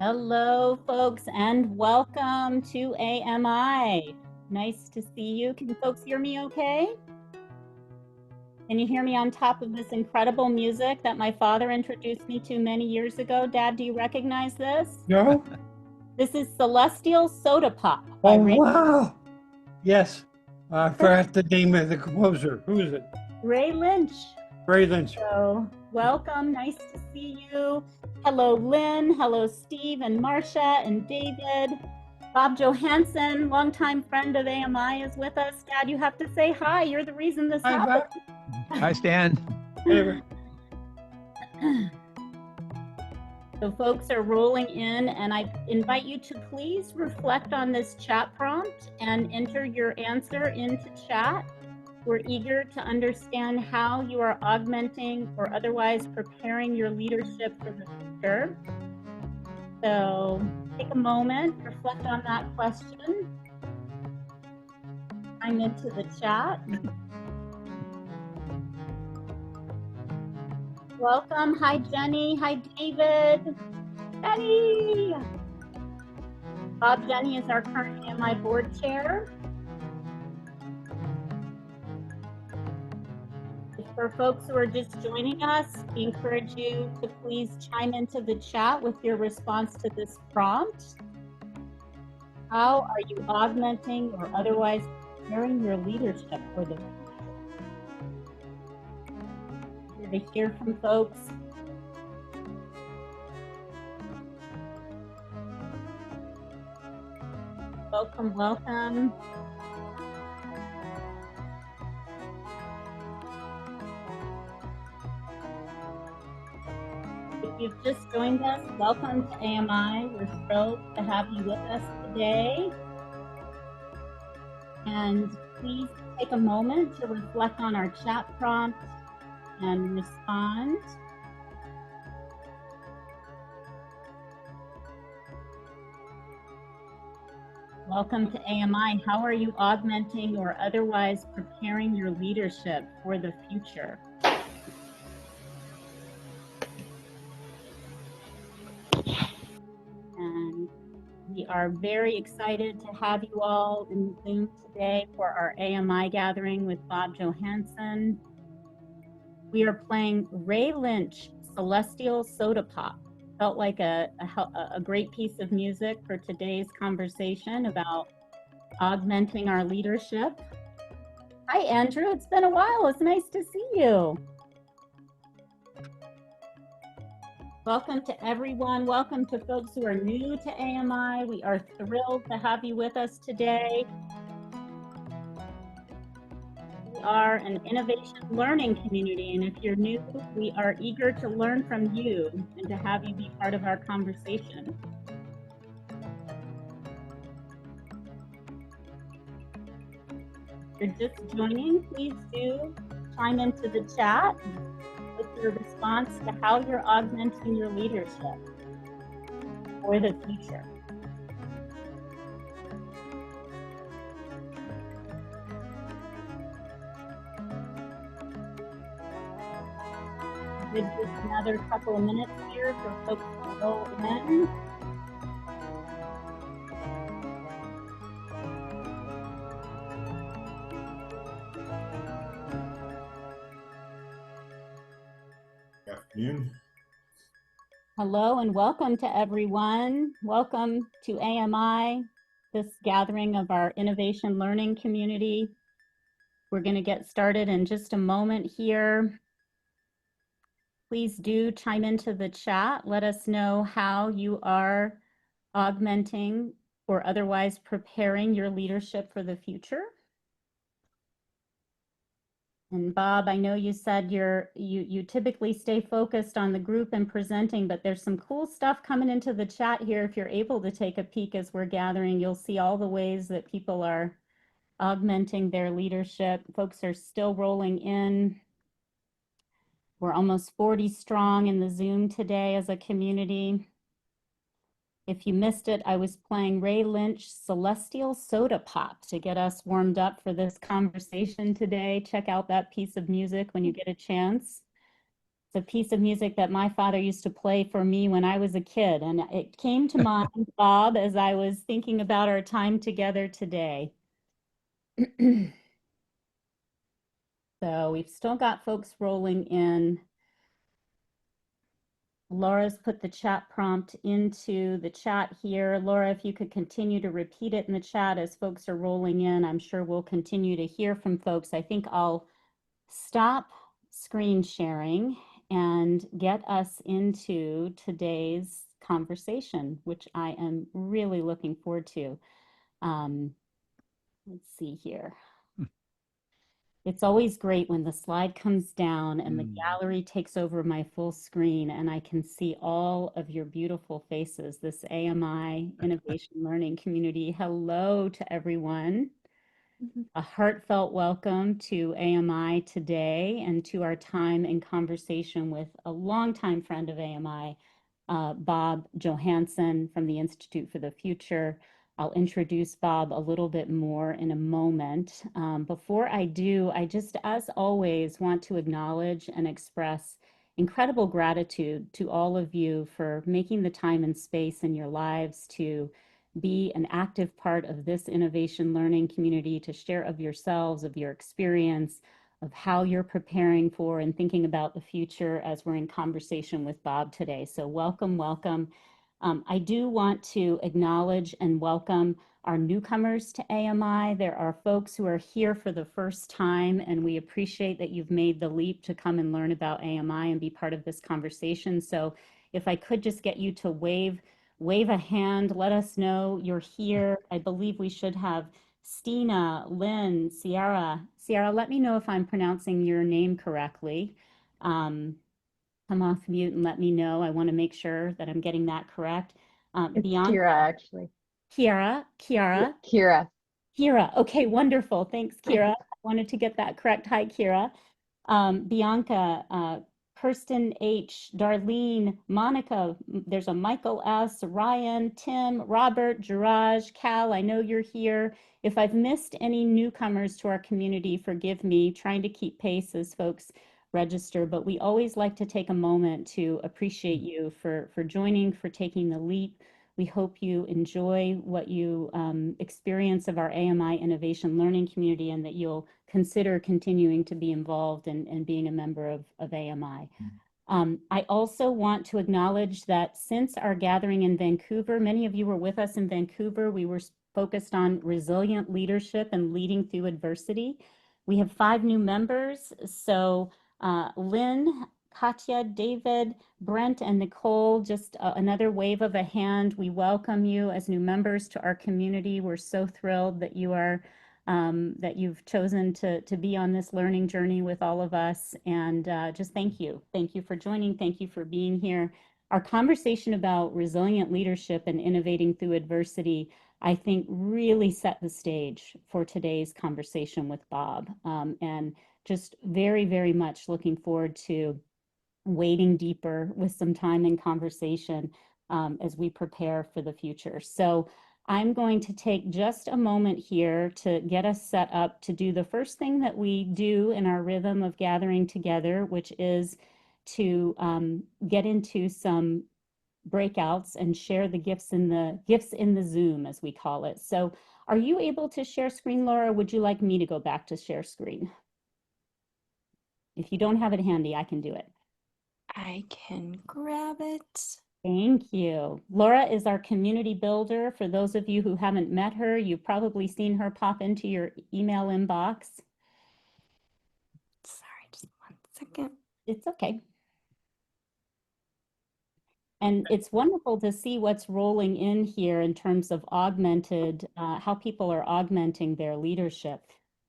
Hello, folks, and welcome to AMI. Nice to see you. Can folks hear me okay? Can you hear me on top of this incredible music that my father introduced me to many years ago? Dad, do you recognize this? No? This is Celestial Soda Pop by Oh, Ray, wow. Yes. I forgot the name of the composer. Who is it? Ray Lynch. Ray Lynch. So, welcome. Nice to see you. Hello, Lynn. Hello, Steve and Marcia and David. Bob Johansson, longtime friend of AMI, is with us. Dad, you have to say hi. You're the reason this Hi, happened. Hi, Stan. Hey, So folks are rolling in, and I invite you to please reflect on this chat prompt and enter your answer into chat. We're eager to understand how you are augmenting or otherwise preparing your leadership for the future. So take a moment, reflect on that question. I'm into the chat. Welcome. Hi, Jenny. Hi, David. Jenny. Bob Jenny is our current AMI board chair. For folks who are just joining us, we encourage you to please chime into the chat with your response to this prompt. How are you augmenting or otherwise preparing your leadership for the future? To hear from folks. Welcome, welcome. If you've just joined us, welcome to AMI. We're thrilled to have you with us today. And please take a moment to reflect on our chat prompt and respond. Welcome to AMI. How are you augmenting or otherwise preparing your leadership for the future? And we are very excited to have you all in Zoom today for our AMI gathering with Bob Johansson. We are playing Ray Lynch, Celestial Soda Pop. Felt like a great piece of music for today's conversation about augmenting our leadership. Hi, Andrew. It's been a while. It's nice to see you. Welcome to everyone. Welcome to folks who are new to AMI. We are thrilled to have you with us today. We are an innovation learning community, and if you're new, we are eager to learn from you and to have you be part of our conversation. If you're just joining, please do chime into the chat with your response to how you're augmenting your leadership for the future. Give just another couple of minutes here for folks to roll in. Afternoon. Hello and welcome to everyone. Welcome to AMI, this gathering of our innovation learning community. We're going to get started in just a moment here. Please do chime into the chat. Let us know how you are augmenting or otherwise preparing your leadership for the future. And Bob, I know you said you typically stay focused on the group and presenting, but there's some cool stuff coming into the chat here. If you're able to take a peek as we're gathering, you'll see all the ways that people are augmenting their leadership. Folks are still rolling in. We're almost 40 strong in the Zoom today as a community. If you missed it, I was playing Ray Lynch Celestial Soda Pop to get us warmed up for this conversation today. Check out that piece of music when you get a chance. It's a piece of music that my father used to play for me when I was a kid, and it came to mind, Bob, as I was thinking about our time together today. So we've still got folks rolling in. Laura's put the chat prompt into the chat here. Laura, if you could continue to repeat it in the chat as folks are rolling in, I'm sure we'll continue to hear from folks. I think I'll stop screen sharing and get us into today's conversation, which I am really looking forward to. Let's see here. It's always great when the slide comes down and the gallery takes over my full screen and I can see all of your beautiful faces. This AMI Innovation Learning Community. Hello to everyone. A heartfelt welcome to AMI today and to our time in conversation with a longtime friend of AMI, Bob Johansson from the Institute for the Future. I'll introduce Bob a little bit more in a moment. Before I do, I just, as always, want to acknowledge and express incredible gratitude to all of you for making the time and space in your lives to be an active part of this innovation learning community, to share of yourselves, of your experience, of how you're preparing for and thinking about the future as we're in conversation with Bob today. So welcome, welcome. I do want to acknowledge and welcome our newcomers to AMI. There are folks who are here for the first time, and we appreciate that you've made the leap to come and learn about AMI and be part of this conversation. So if I could just get you to wave a hand, let us know you're here. I believe we should have Stina, Lynn, Sierra. Sierra, let me know if I'm pronouncing your name correctly. Come off mute and let me know. I want to make sure that I'm getting that correct. It's Bianca, Kira, actually. Kiara, Kira. Kira. Okay, wonderful. Thanks, Kira. I wanted to get that correct. Hi, Kira. Bianca, Kirsten H, Darlene, Monica, there's a Michael S, Ryan, Tim, Robert, Jiraj, Cal, I know you're here. If I've missed any newcomers to our community, forgive me, trying to keep pace as folks register, but we always like to take a moment to appreciate you for joining, for taking the leap. We hope you enjoy what you experience of our AMI Innovation Learning Community and that you'll consider continuing to be involved and being a member of AMI. I also want to acknowledge that since our gathering in Vancouver, many of you were with us in Vancouver. We were focused on resilient leadership and leading through adversity. We have 5 new members. So Lynn, Katya, David, Brent, and Nicole, just another wave of a hand. We welcome you as new members to our community. We're so thrilled that you are that you've chosen to be on this learning journey with all of us. And just thank you. Thank you for joining. Thank you for being here. Our conversation about resilient leadership and innovating through adversity, I think, really set the stage for today's conversation with Bob. And just very, very much looking forward to wading deeper with some time and conversation as we prepare for the future. So I'm going to take just a moment here to get us set up to do the first thing that we do in our rhythm of gathering together, which is to get into some breakouts and share the gifts in the Zoom, as we call it. So are you able to share screen, Laura? Or would you like me to go back to share screen? If you don't have it handy, I can do it. I can grab it. Thank you. Laura is our community builder. For those of you who haven't met her, you've probably seen her pop into your email inbox. Sorry, just 1 second. It's okay. And it's wonderful to see what's rolling in here in terms of augmented, how people are augmenting their leadership.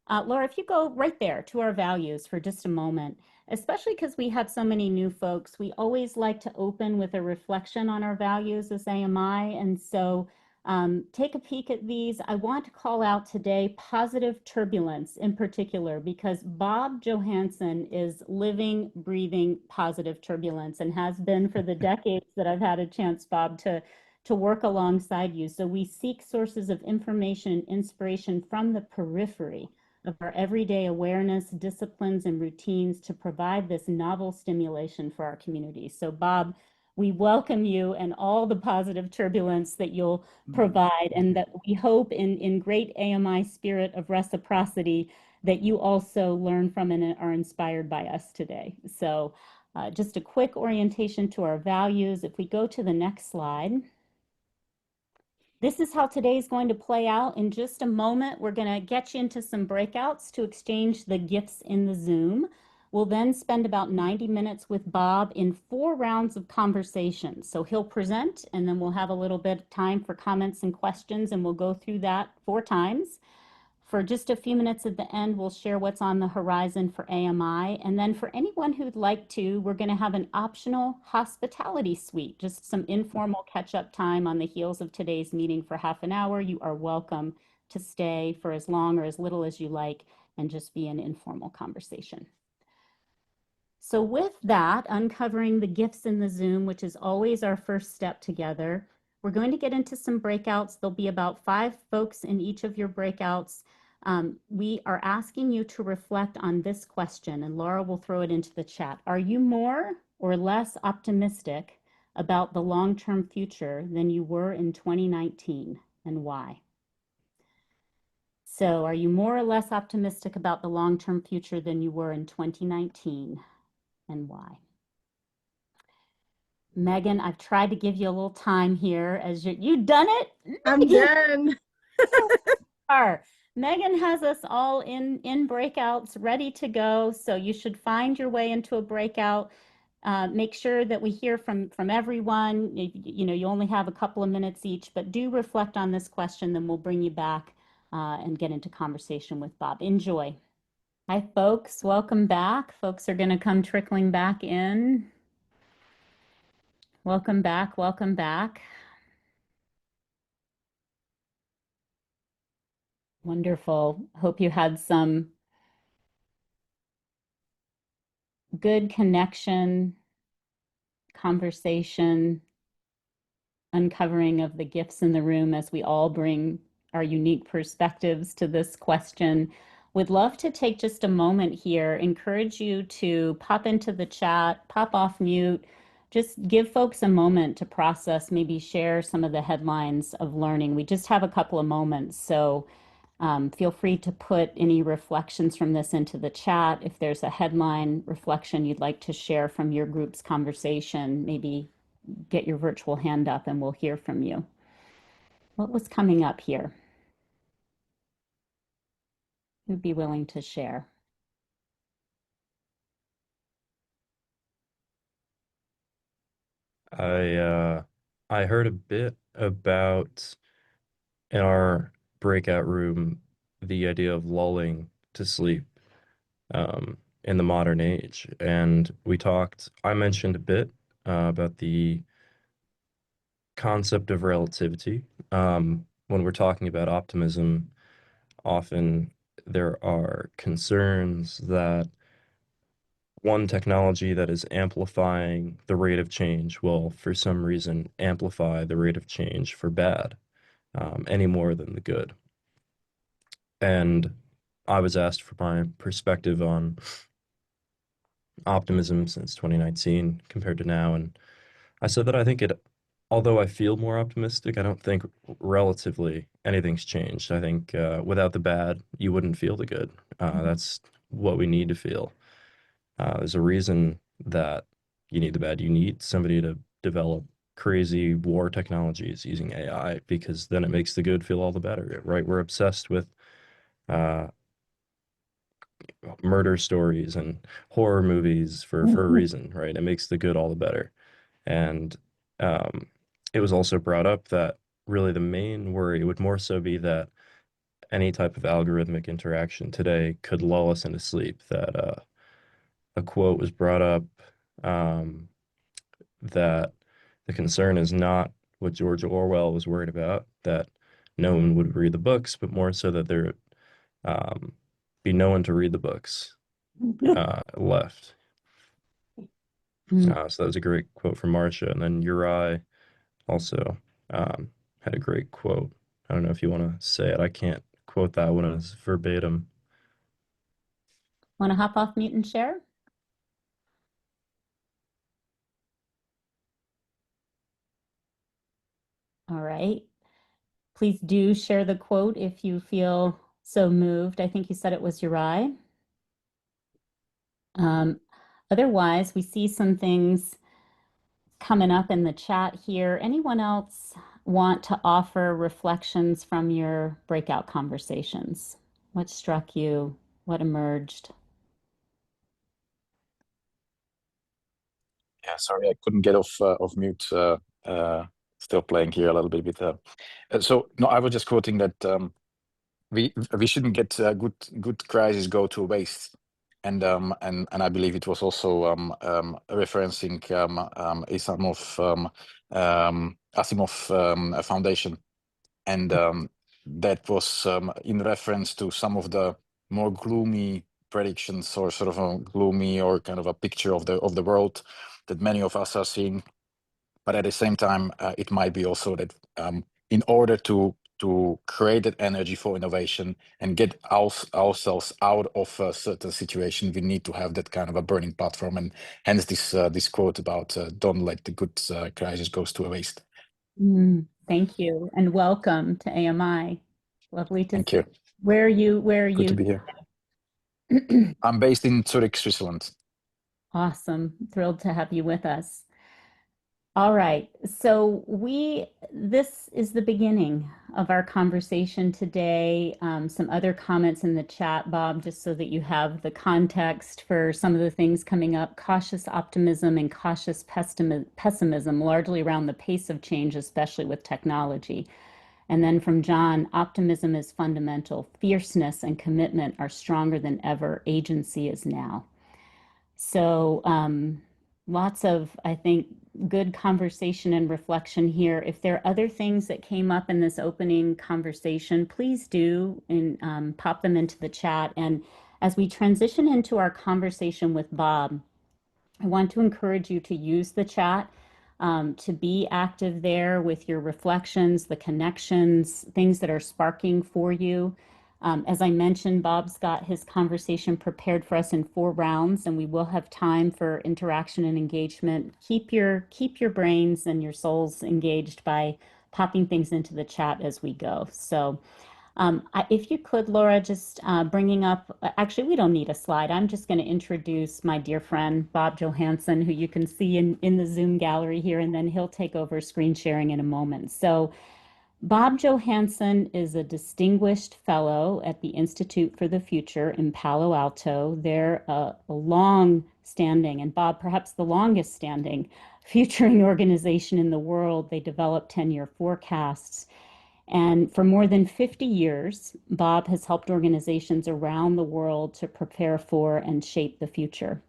Laura, if you go right there to our values for just a moment, especially because we have so many new folks, we always like to open with a reflection on our values as AMI. And so take a peek at these. I want to call out today positive turbulence in particular, because Bob Johansson is living, breathing positive turbulence and has been for the decades that I've had a chance, Bob, to work alongside you. So we seek sources of information, inspiration from the periphery of our everyday awareness, disciplines, and routines to provide this novel stimulation for our community. So, Bob, we welcome you and all the positive turbulence that you'll provide, and that we hope in great AMI spirit of reciprocity that you also learn from and are inspired by us today. So just a quick orientation to our values. If we go to the next slide. This is how today is going to play out. In just a moment, we're going to get you into some breakouts to exchange the gifts in the Zoom. We'll then spend about 90 minutes with Bob in 4 rounds of conversation. So he'll present, and then we'll have a little bit of time for comments and questions, and we'll go through that 4 times. For just a few minutes at the end, we'll share what's on the horizon for AMI. And then for anyone who'd like to, we're going to have an optional hospitality suite, just some informal catch-up time on the heels of today's meeting for half an hour. You are welcome to stay for as long or as little as you like and just be an informal conversation. So with that, uncovering the gifts in the Zoom, which is always our first step together, we're going to get into some breakouts. There'll be about 5 folks in each of your breakouts. We are asking you to reflect on this question, and Laura will throw it into the chat. Are you more or less optimistic about the long-term future than you were in 2019, and why? So are you more or less optimistic about the long-term future than you were in 2019, and why? Megan, I've tried to give you a little time here as you done it. I'm Megan. done. Megan has us all in breakouts ready to go. So you should find your way into a breakout. Make sure that we hear from everyone. You know, you only have a couple of minutes each, but do reflect on this question, then we'll bring you back and get into conversation with Bob. Enjoy. Hi, folks. Welcome back. Folks are going to come trickling back in. Welcome back. Welcome back. Wonderful. Hope you had some good connection, conversation, uncovering of the gifts in the room as we all bring our unique perspectives to this question. Would love to take just a moment here, encourage you to pop into the chat, pop off mute, just give folks a moment to process, maybe share some of the headlines of learning. We just have a couple of moments, so feel free to put any reflections from this into the chat. If there's a headline reflection you'd like to share from your group's conversation, maybe get your virtual hand up and we'll hear from you. What was coming up here? Who'd be willing to share? I heard a bit about in our breakout room the idea of lulling to sleep in the modern age, and I mentioned a bit about the concept of relativity. When we're talking about optimism, often there are concerns that one technology that is amplifying the rate of change will, for some reason, amplify the rate of change for bad, any more than the good. And I was asked for my perspective on optimism since 2019 compared to now, and I said that I think although I feel more optimistic, I don't think relatively anything's changed. I think without the bad, you wouldn't feel the good. That's what we need to feel. There's a reason that you need the bad. You need somebody to develop crazy war technologies using AI, because then it makes the good feel all the better, right? We're obsessed with uh, murder stories and horror movies for a reason, right? It makes the good all the better. And um, it was also brought up that really the main worry would more so be that any type of algorithmic interaction today could lull us into sleep. That a quote was brought up um, that the concern is not what George Orwell was worried about, that no one would read the books, but more so that there um, be no one to read the books left. So that was a great quote from Marcia. And then Uri also had a great quote. I don't know if you want to say it. I can't quote that one as verbatim. Want to hop off mute and share? All right. Please do share the quote if you feel so moved. I think you said it was Uri. Um, Otherwise, we see some things coming up in the chat here. Anyone else want to offer reflections from your breakout conversations? What struck you? What emerged? Yeah, sorry, I couldn't get off mute. Still playing here a little bit with. So no, I was just quoting that we shouldn't get good crises go to waste, and I believe it was also referencing Asimov Foundation, and that was in reference to some of the more gloomy predictions or sort of a gloomy or kind of a picture of the world that many of us are seeing. But at the same time, it might be also that in order to create that energy for innovation and get ourselves out of a certain situation, we need to have that kind of a burning platform. And hence this quote about don't let the good crisis goes to waste. Thank you and welcome to AMI. Lovely to Thank see. you. Where are you? Where are Good to you? be here. I'm based in Zurich, Switzerland. Awesome. Thrilled to have you with us. All right. So this is the beginning of our conversation today. Some other comments in the chat, Bob, just so that you have the context for some of the things coming up. Cautious optimism and cautious pessimism, largely around the pace of change, especially with technology. And then from John, optimism is fundamental. Fierceness and commitment are stronger than ever. Agency is now. So lots of, I think, good conversation and reflection here. If there are other things that came up in this opening conversation, please do and pop them into the chat. And as we transition into our conversation with Bob, I want to encourage you to use the chat to be active there with your reflections, the connections, things that are sparking for you. As I mentioned, Bob's got his conversation prepared for us in 4 rounds, and we will have time for interaction and engagement. Keep your brains and your souls engaged by popping things into the chat as we go. So if you could, Laura, just bringing up, actually, we don't need a slide. I'm just going to introduce my dear friend, Bob Johansson, who you can see in the Zoom gallery here, and then he'll take over screen sharing in a moment. So Bob Johansson is a distinguished fellow at the Institute for the Future in Palo Alto. They're a long-standing, and Bob, perhaps the longest-standing futuring organization in the world. They develop 10-year forecasts. And for more than 50 years, Bob has helped organizations around the world to prepare for and shape the future.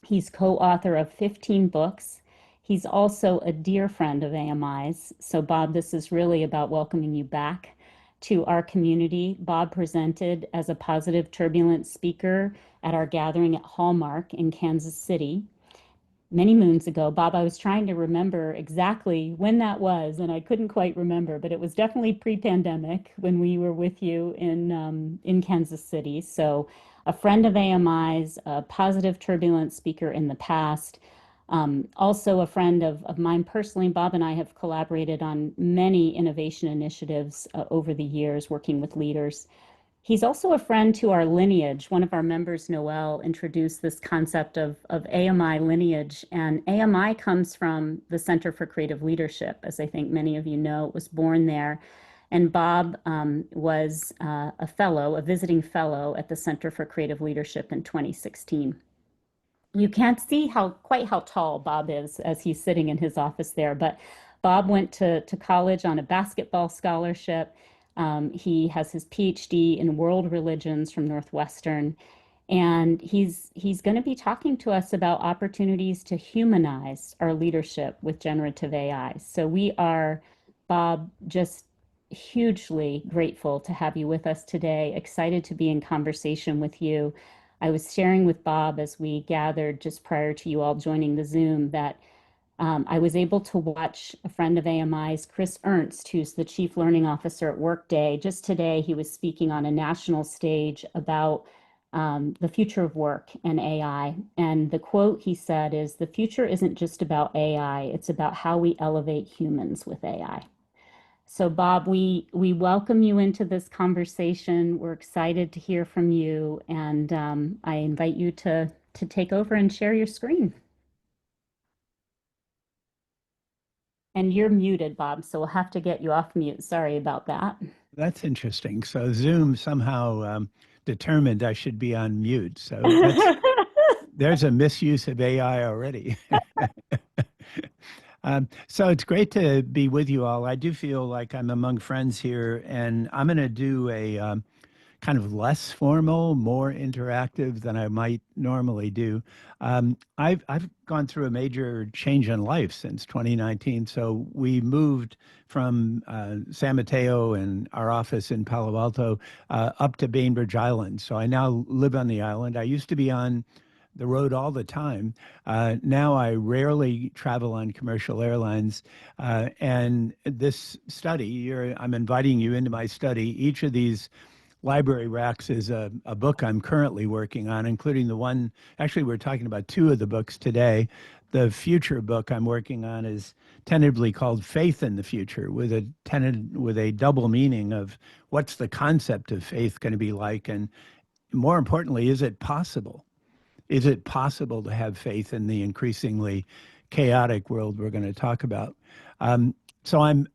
He's co-author of 15 books. He's also a dear friend of AMI's. So Bob, this is really about welcoming you back to our community. Bob presented as a positive turbulence speaker at our gathering at Hallmark in Kansas City many moons ago. Bob, I was trying to remember exactly when that was, and I couldn't quite remember, but it was definitely pre-pandemic when we were with you in Kansas City. So a friend of AMI's, a positive turbulence speaker in the past, also a friend of mine personally. Bob and I have collaborated on many innovation initiatives over the years, working with leaders. He's also a friend to our lineage. One of our members, Noel, introduced this concept of AMI lineage. And AMI comes from the Center for Creative Leadership, as I think many of you know. It was born there. And Bob was a fellow, a visiting fellow at the Center for Creative Leadership in 2016. You can't see quite how tall Bob is as he's sitting in his office there, but Bob went to college on a basketball scholarship. He has his PhD in world religions from Northwestern, and he's going to be talking to us about opportunities to humanize our leadership with generative AI. So we are, Bob, just hugely grateful to have you with us today, excited to be in conversation with you. I was sharing with Bob as we gathered just prior to you all joining the Zoom that I was able to watch a friend of AMI's, Chris Ernst, who's the Chief Learning Officer at Workday. Just today, he was speaking on a national stage about the future of work and AI. And the quote he said is, "The future isn't just about AI, it's about how we elevate humans with AI." So Bob, we welcome you into this conversation. We're excited to hear from you, and I invite you to take over and share your screen. And you're muted, Bob, so we'll have to get you off mute. Sorry about that. That's interesting. So Zoom somehow determined I should be on mute. So there's a misuse of AI already. So it's great to be with you all. I do feel like I'm among friends here, and I'm going to do a kind of less formal, more interactive than I might normally do. I've gone through a major change in life since 2019. So we moved from San Mateo and our office in Palo Alto up to Bainbridge Island. So I now live on the island. I used to be on the road all the time. Now I rarely travel on commercial airlines. And this study, I'm inviting you into my study. Each of these library racks is a book I'm currently working on, including the one, actually, we're talking about two of the books today. The future book I'm working on is tentatively called Faith in the Future, with a double meaning of what's the concept of faith going to be like, and more importantly, is it possible? Is it possible to have faith in the increasingly chaotic world we're going to talk about? So I'm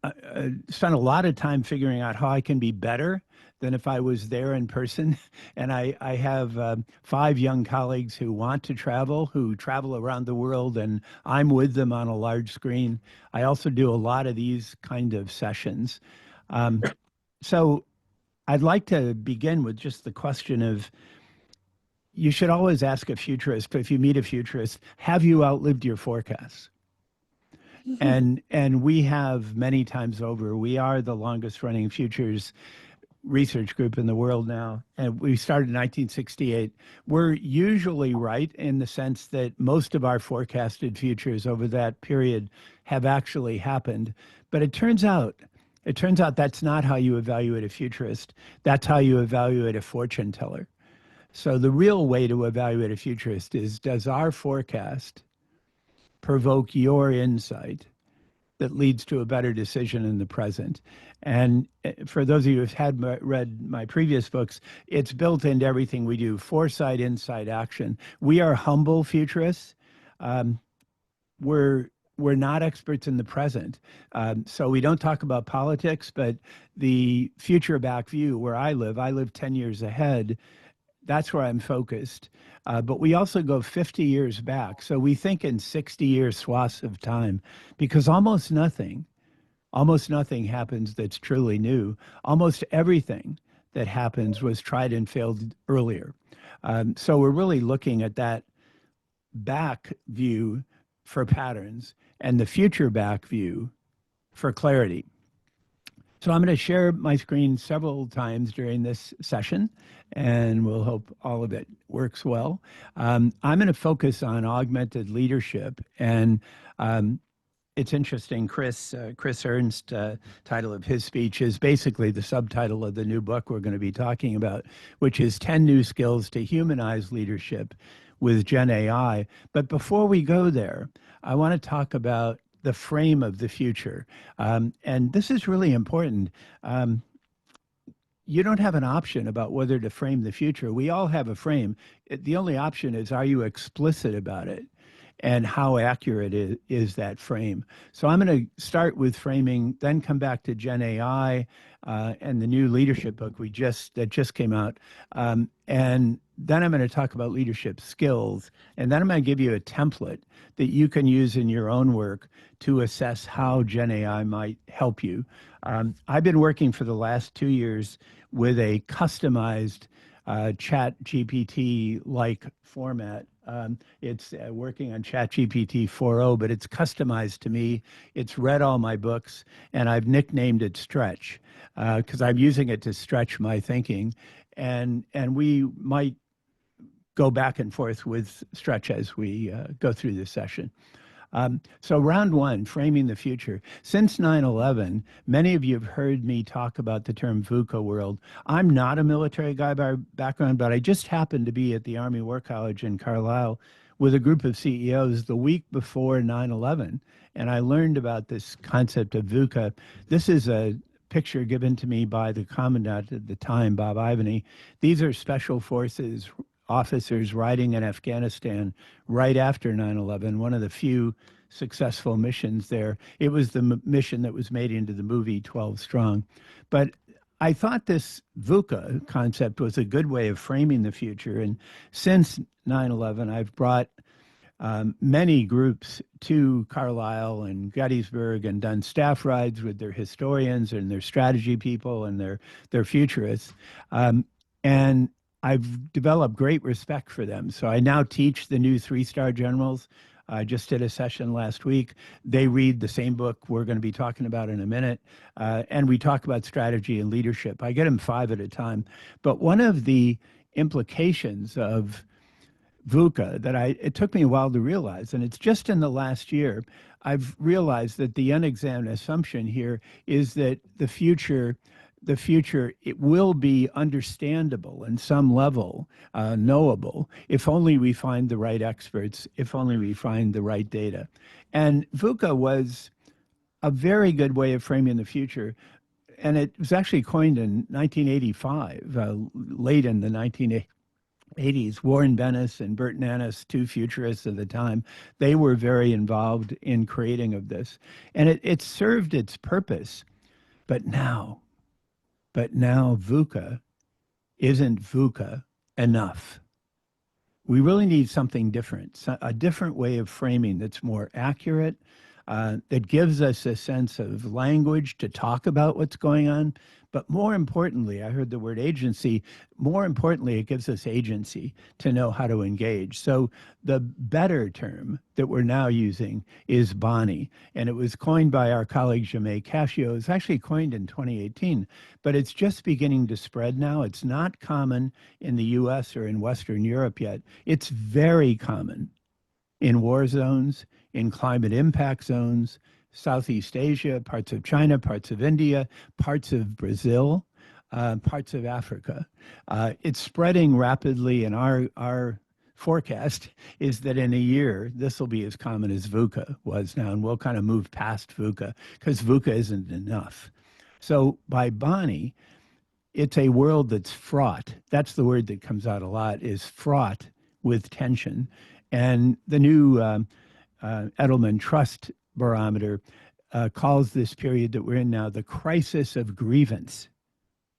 spent a lot of time figuring out how I can be better than if I was there in person. And I have 5 young colleagues who want to travel, who travel around the world, and I'm with them on a large screen. I also do a lot of these kind of sessions. So I'd like to begin with just the question of, you should always ask a futurist, if you meet a futurist, have you outlived your forecasts? And we have many times over. We are the longest running futures research group in the world now, and we started in 1968. We're usually right in the sense that most of our forecasted futures over that period have actually happened. But it turns out that's not how you evaluate a futurist. That's how you evaluate a fortune teller. So the real way to evaluate a futurist is, does our forecast provoke your insight that leads to a better decision in the present? And for those of you who've read my previous books, it's built into everything we do: foresight, insight, action. We are humble futurists. We're not experts in the present. So we don't talk about politics, but the future back view, where I live 10 years ahead. That's where I'm focused. But we also go 50 years back. So we think in 60-year swaths of time, because almost nothing happens that's truly new. Almost everything that happens was tried and failed earlier. So we're really looking at that back view for patterns and the future back view for clarity. So I'm going to share my screen several times during this session, and we'll hope all of it works well. I'm going to focus on augmented leadership, and it's interesting. Chris Ernst, title of his speech is basically the subtitle of the new book we're going to be talking about, which is 10 New Skills to Humanize Leadership with Gen AI. But before we go there, I want to talk about the frame of the future. And this is really important. You don't have an option about whether to frame the future. We all have a frame. The only option is, are you explicit about it? And how accurate is that frame? So I'm going to start with framing, then come back to Gen AI and the new leadership book that just came out. And then I'm going to talk about leadership skills. And then I'm going to give you a template that you can use in your own work to assess how Gen AI might help you. I've been working for the last 2 years with a customized Chat GPT-like format. It's working on Chat GPT 4.0, but it's customized to me. It's read all my books, and I've nicknamed it Stretch because I'm using it to stretch my thinking. And we might go back and forth with Stretch as we go through this session. So round one, framing the future. Since 9/11, many of you have heard me talk about the term VUCA world. I'm not a military guy by background, but I just happened to be at the Army War College in Carlisle with a group of CEOs the week before 9/11, and I learned about this concept of VUCA. This is a picture given to me by the commandant at the time, Bob Ivany. These are special forces officers riding in Afghanistan right after 9/11, one of the few successful missions there. It was the mission that was made into the movie 12 Strong. But I thought this VUCA concept was a good way of framing the future. And since 9/11, I've brought many groups to Carlisle and Gettysburg and done staff rides with their historians and their strategy people and their futurists. And I've developed great respect for them. So I now teach the new three-star generals. I just did a session last week. They read the same book we're going to be talking about in a minute. And we talk about strategy and leadership. I get them 5 at a time. But one of the implications of VUCA that it took me a while to realize, and it's just in the last year, I've realized that the unexamined assumption here is that the future, it will be understandable in some level, knowable, if only we find the right experts, if only we find the right data. And VUCA was a very good way of framing the future. And it was actually coined in 1985, late in the 1980s. Warren Bennis and Bert Nanis, two futurists of the time, they were very involved in creating of this. And it served its purpose. But now VUCA isn't VUCA enough. We really need something different, a different way of framing that's more accurate, that gives us a sense of language to talk about what's going on. But more importantly, I heard the word agency, more importantly, it gives us agency to know how to engage. So the better term that we're now using is Bonnie, and it was coined by our colleague Jamé Cascio. It was actually coined in 2018, but it's just beginning to spread now. It's not common in the US or in Western Europe yet. It's very common in war zones, in climate impact zones, Southeast Asia, parts of China, parts of India, parts of Brazil, parts of Africa. It's spreading rapidly, and our forecast is that in a year, this will be as common as VUCA was now, and we'll kind of move past VUCA because VUCA isn't enough. So by Bonnie, it's a world that's fraught. That's the word that comes out a lot, is fraught with tension. And the new Edelman Trust Barometer calls this period that we're in now the crisis of grievance.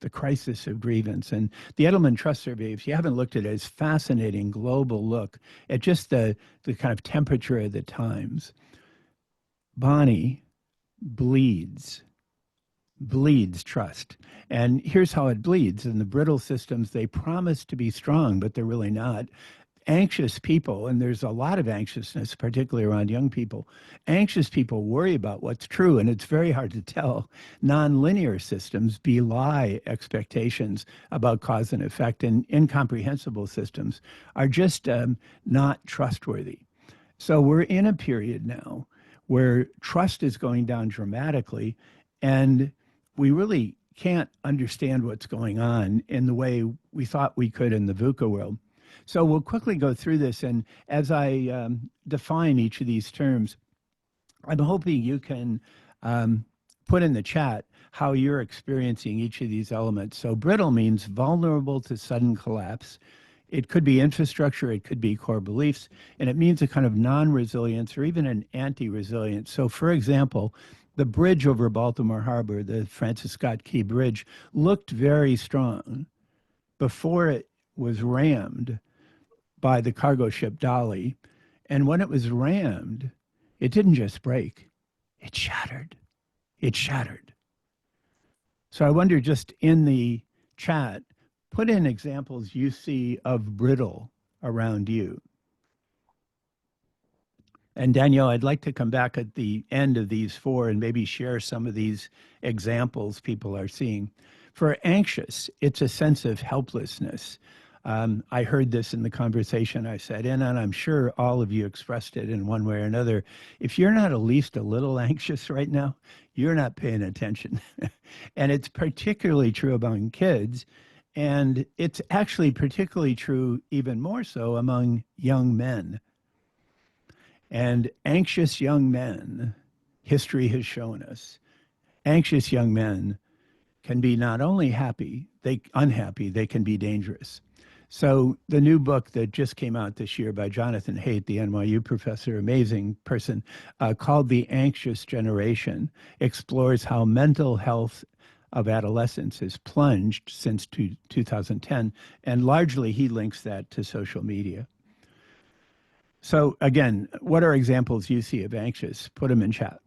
The crisis of grievance. And the Edelman Trust Survey, if you haven't looked at it, is fascinating global look at just the kind of temperature of the times. Bonnie bleeds trust. And here's how it bleeds. In the brittle systems, they promise to be strong, but they're really not. Anxious people, and there's a lot of anxiousness, particularly around young people, anxious people worry about what's true, and it's very hard to tell. Nonlinear systems belie expectations about cause and effect, and incomprehensible systems are just not trustworthy. So we're in a period now where trust is going down dramatically, and we really can't understand what's going on in the way we thought we could in the VUCA world. So we'll quickly go through this, and as I define each of these terms, I'm hoping you can put in the chat how you're experiencing each of these elements. So brittle means vulnerable to sudden collapse. It could be infrastructure, it could be core beliefs, and it means a kind of non-resilience or even an anti-resilience. So for example, the bridge over Baltimore Harbor, the Francis Scott Key Bridge, looked very strong before it was rammed by the cargo ship Dolly. And when it was rammed, it didn't just break, it shattered. It shattered. So I wonder, just in the chat, put in examples you see of brittle around you. And Danielle, I'd like to come back at the end of these 4 and maybe share some of these examples people are seeing. For anxious, it's a sense of helplessness. I heard this in the conversation I sat in, and I'm sure all of you expressed it in one way or another. If you're not at least a little anxious right now, you're not paying attention. And it's particularly true among kids. And it's actually particularly true, even more so, among young men. And anxious young men, history has shown us, anxious young men can be not only unhappy, they can be dangerous. So the new book that just came out this year by Jonathan Haidt, the NYU professor, amazing person, called The Anxious Generation, explores how mental health of adolescents has plunged since 2010, and largely he links that to social media. So again, what are examples you see of anxious? Put them in chat.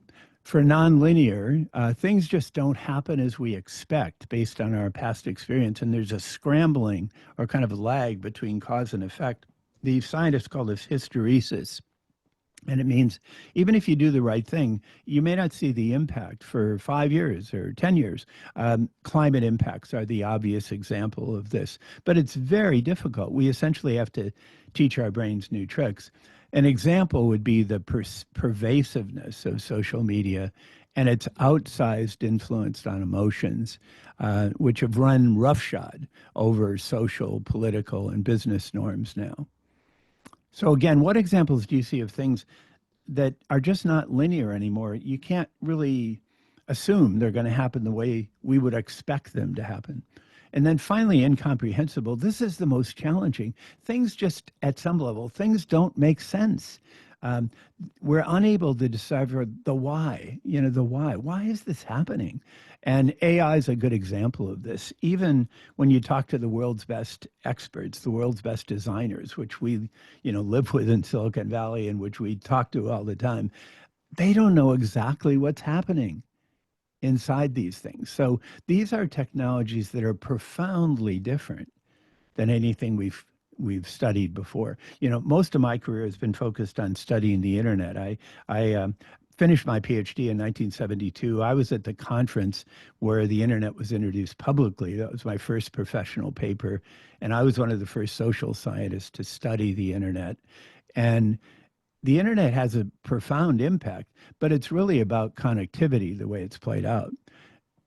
For nonlinear, things just don't happen as we expect based on our past experience, and there's a scrambling or kind of a lag between cause and effect. The scientists call this hysteresis. And it means even if you do the right thing, you may not see the impact for 5 years or 10 years. Climate impacts are the obvious example of this, but it's very difficult. We essentially have to teach our brains new tricks. An example would be the pervasiveness of social media and its outsized influence on emotions, which have run roughshod over social, political, and business norms now. So again, what examples do you see of things that are just not linear anymore? You can't really assume they're going to happen the way we would expect them to happen. And then finally, incomprehensible. This is the most challenging. Things just, at some level, things don't make sense. Um, we're unable to decipher the why, the why. Why is this happening? And AI is a good example of this. Even when you talk to the world's best experts, the world's best designers, which we, live with in Silicon Valley and which we talk to all the time, they don't know exactly what's happening inside these things. So these are technologies that are profoundly different than anything we've studied before. Most of my career has been focused on studying the internet. I finished my PhD in 1972. I was at the conference where the internet was introduced publicly. That was my first professional paper, and I was one of the first social scientists to study the internet. And the internet has a profound impact, but it's really about connectivity, the way it's played out.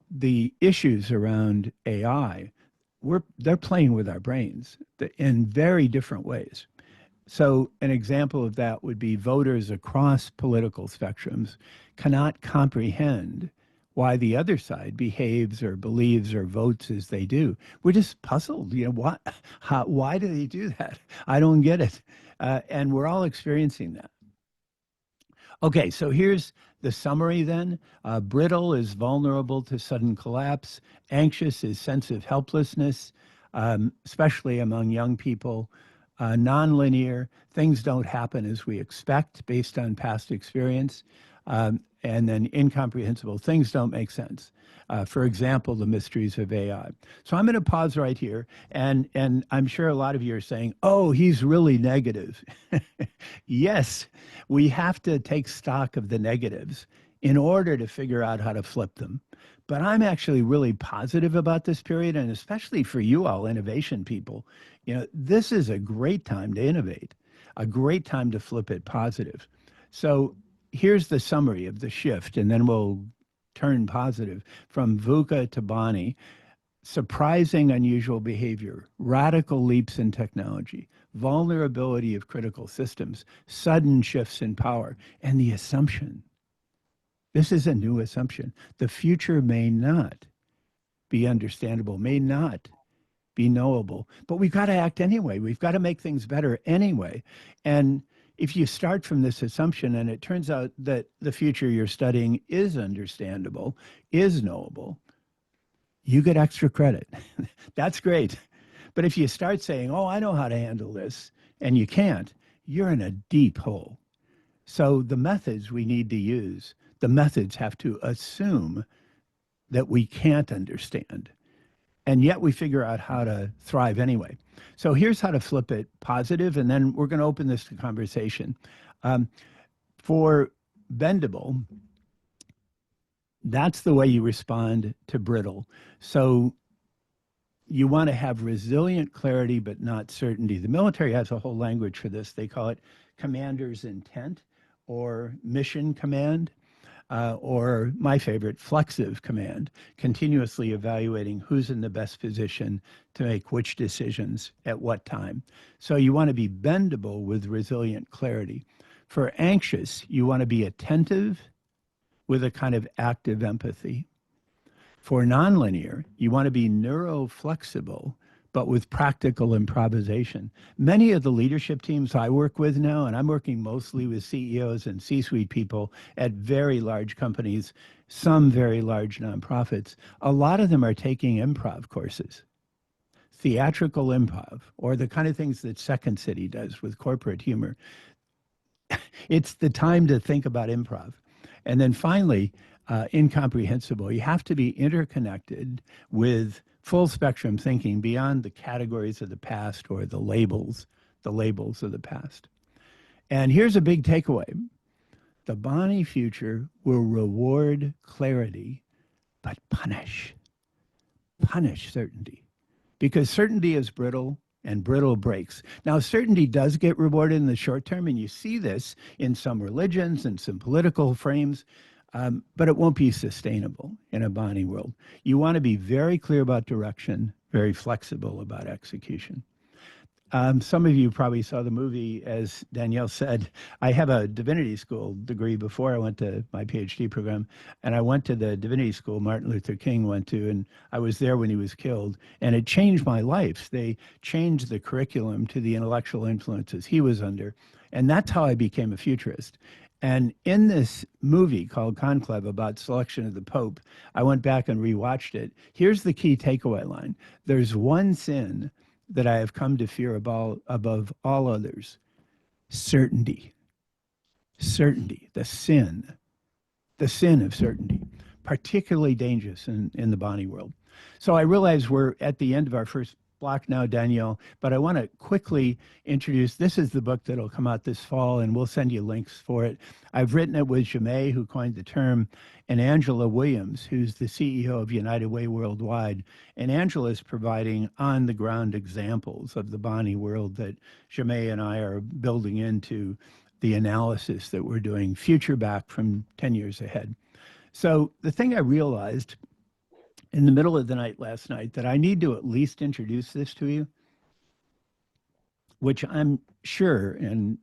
The issues around AI, they're playing with our brains in very different ways. So an example of that would be voters across political spectrums cannot comprehend why the other side behaves or believes or votes as they do. We're just puzzled. Why do they do that? I don't get it. And we're all experiencing that. Okay, so here's the summary then. Brittle is vulnerable to sudden collapse. Anxious is sense of helplessness, especially among young people. Nonlinear, things don't happen as we expect based on past experience. And then incomprehensible, things don't make sense. For example, the mysteries of AI. So I'm going to pause right here, and I'm sure a lot of you are saying, oh, he's really negative. Yes, we have to take stock of the negatives in order to figure out how to flip them. But I'm actually really positive about this period, and especially for you all innovation people. This is a great time to innovate, a great time to flip it positive. So here's the summary of the shift, and then we'll turn positive. From VUCA to Bonnie: surprising unusual behavior, radical leaps in technology, vulnerability of critical systems, sudden shifts in power, and the assumption. This is a new assumption. The future may not be understandable, may not be knowable, but we've got to act anyway. We've got to make things better anyway. And if you start from this assumption and it turns out that the future you're studying is understandable, is knowable, you get extra credit. That's great. But if you start saying, oh, I know how to handle this, and you can't, you're in a deep hole. So the methods we need to use, the methods have to assume that we can't understand. And yet we figure out how to thrive anyway. So here's how to flip it positive, and then we're going to open this to conversation. For bendable, that's the way you respond to brittle. So You want to have resilient clarity, but not certainty. The military has a whole language for this. They call it commander's intent or mission command. Or my favorite, flexive command, continuously evaluating who's in the best position to make which decisions at what time. So you want to be bendable with resilient clarity. For anxious, you want to be attentive with a kind of active empathy. For nonlinear, you want to be neuroflexible, but with practical improvisation. Many of the leadership teams I work with now, and I'm working mostly with CEOs and C-suite people at very large companies, some very large nonprofits, a lot of them are taking improv courses, theatrical improv, or the kind of things that Second City does with corporate humor. It's the time to think about improv. And then finally, incomprehensible. You have to be interconnected with full spectrum thinking beyond the categories of the past or the labels of the past. And here's a big takeaway. The Bonnie future will reward clarity, but punish certainty. Because certainty is brittle and brittle breaks. Now, certainty does get rewarded in the short term, and you see this in some religions and some political frames, but it won't be sustainable in a Bonnie world. You want to be very clear about direction, very flexible about execution. Some of you probably saw the movie, as Danielle said. I have a divinity school degree before I went to my PhD program, and I went to the divinity school Martin Luther King went to, and I was there when he was killed, and it changed my life. They changed the curriculum to the intellectual influences he was under, and that's how I became a futurist. And in this movie called Conclave about selection of the Pope, I went back and rewatched it. Here's the key takeaway line. There's one sin that I have come to fear above all others: certainty. Certainty, the sin of certainty, particularly dangerous in the Bonnie world. So I realize we're at the end of our first block now, Danielle, but I want to quickly introduce, this is the book that'll come out this fall, and we'll send you links for it. I've written it with Jamay, who coined the term, and Angela Williams, who's the CEO of United Way Worldwide. And Angela is providing on-the-ground examples of the Bonnie world that Jamay and I are building into the analysis that we're doing, future back from 10 years ahead. So the thing I realized in the middle of the night last night that I need to at least introduce this to you, which I'm sure, and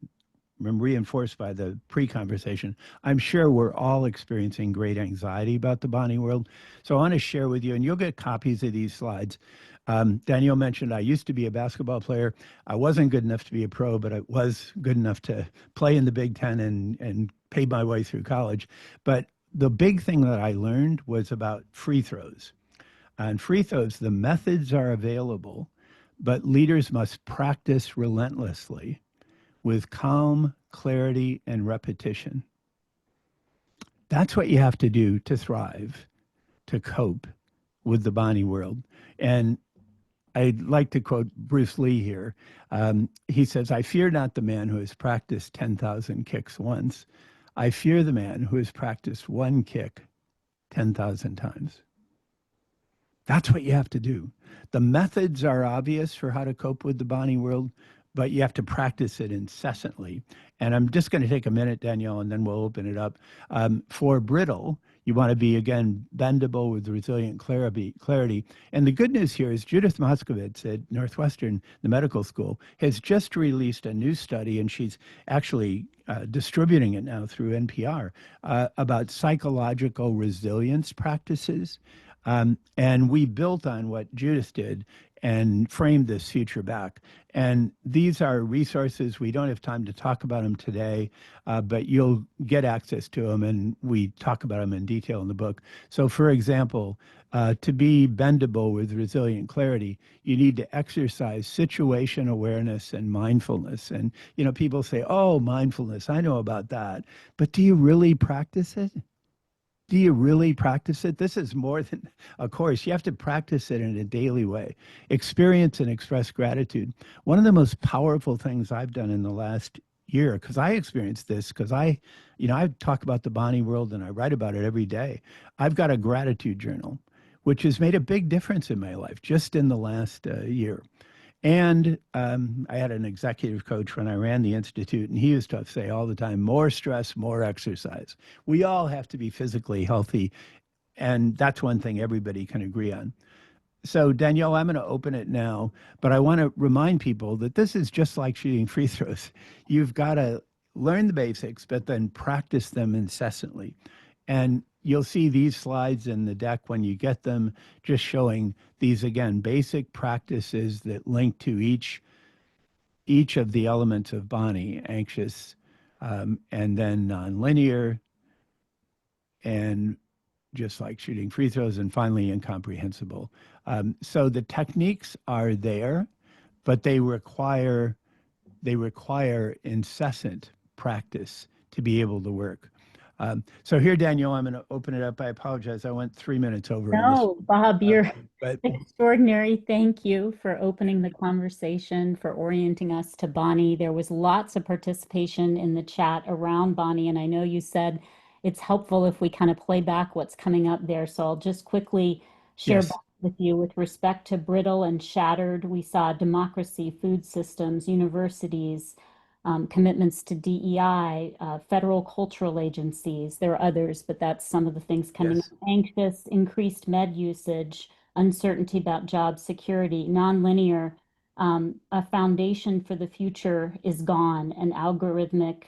I'm reinforced by the pre-conversation, I'm sure we're all experiencing great anxiety about the Bonnie world. So I want to share with you, and you'll get copies of these slides. Danielle mentioned I used to be a basketball player. I wasn't good enough to be a pro, but I was good enough to play in the Big Ten and pay my way through college. But the big thing that I learned was about free throws. On free throws, the methods are available, but leaders must practice relentlessly with calm, clarity, and repetition. That's what you have to do to thrive, to cope with the Bonnie world. And I'd like to quote Bruce Lee here. He says, "I fear not the man who has practiced 10,000 kicks once. I fear the man who has practiced one kick 10,000 times." That's what you have to do. The methods are obvious for how to cope with the Bonnie world, but you have to practice it incessantly. And I'm just going to take a minute, Danielle, and then we'll open it up. For brittle, you want to be, again, bendable with resilient clarity. And the good news here is Judith Moskowitz at Northwestern, the medical school, has just released a new study, and she's actually distributing it now through NPR, about psychological resilience practices. And we built on what Judith did and framed this future back. And these are resources. We don't have time to talk about them today, but you'll get access to them, and we talk about them in detail in the book. So, for example, to be bendable with resilient clarity, you need to exercise situation awareness and mindfulness. And, you know, people say, oh, mindfulness, I know about that. But do you really practice it? Do you really practice it? This is more than a course. You have to practice it in a daily way. Experience and express gratitude. One of the most powerful things I've done in the last year, because I experienced this, because I talk about the Bonnie world and I write about it every day. I've got a gratitude journal which has made a big difference in my life just in the last year. And I had an executive coach when I ran the Institute, and he used to say all the time, more stress, more exercise. We all have to be physically healthy. And that's one thing everybody can agree on. So, Danielle, I'm going to open it now, but I want to remind people that this is just like shooting free throws. You've got to learn the basics, but then practice them incessantly. And you'll see these slides in the deck when you get them, just showing these, again, basic practices that link to each of the elements of Bonnie, anxious, and then nonlinear, and just like shooting free throws, and finally incomprehensible. So the techniques are there, but they require incessant practice to be able to work. So here, Daniel, I'm going to open it up. I apologize. I went 3 minutes over in this. No, Bob, you're But extraordinary. Thank you for opening the conversation, for orienting us to Bonnie. There was lots of participation in the chat around Bonnie, and I know you said it's helpful if we kind of play back what's coming up there. So I'll just quickly share yes, back with you with respect to brittle and shattered. We saw democracy, food systems, universities, commitments to DEI, federal cultural agencies. There are others, but that's some of the things coming up. yes, Anxious, increased med usage, uncertainty about job security, nonlinear. A foundation for the future is gone, and algorithmic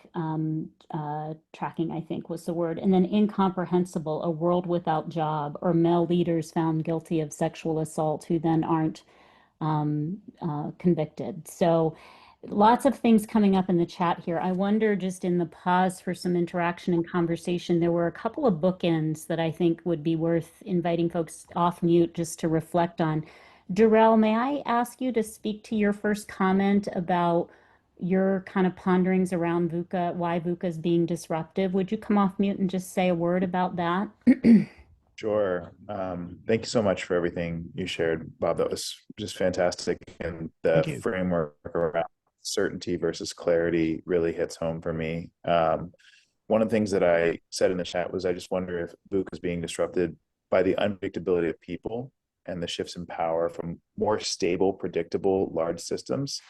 tracking, I think was the word. And then incomprehensible, a world without job, or male leaders found guilty of sexual assault who then aren't convicted. So lots of things coming up in the chat here. I wonder, just in the pause for some interaction and conversation, there were a couple of bookends that I think would be worth inviting folks off mute just to reflect on. Darrell, may I ask you to speak to your first comment about your kind of ponderings around VUCA, why VUCA is being disruptive? Would you come off mute and just say a word about that? Sure. Thank you so much for everything you shared, Bob. That was just fantastic. And the thank you. framework around certainty versus clarity really hits home for me. One of the things that I said in the chat was I just wonder if VUCA is being disrupted by the unpredictability of people and the shifts in power from more stable, predictable, large systems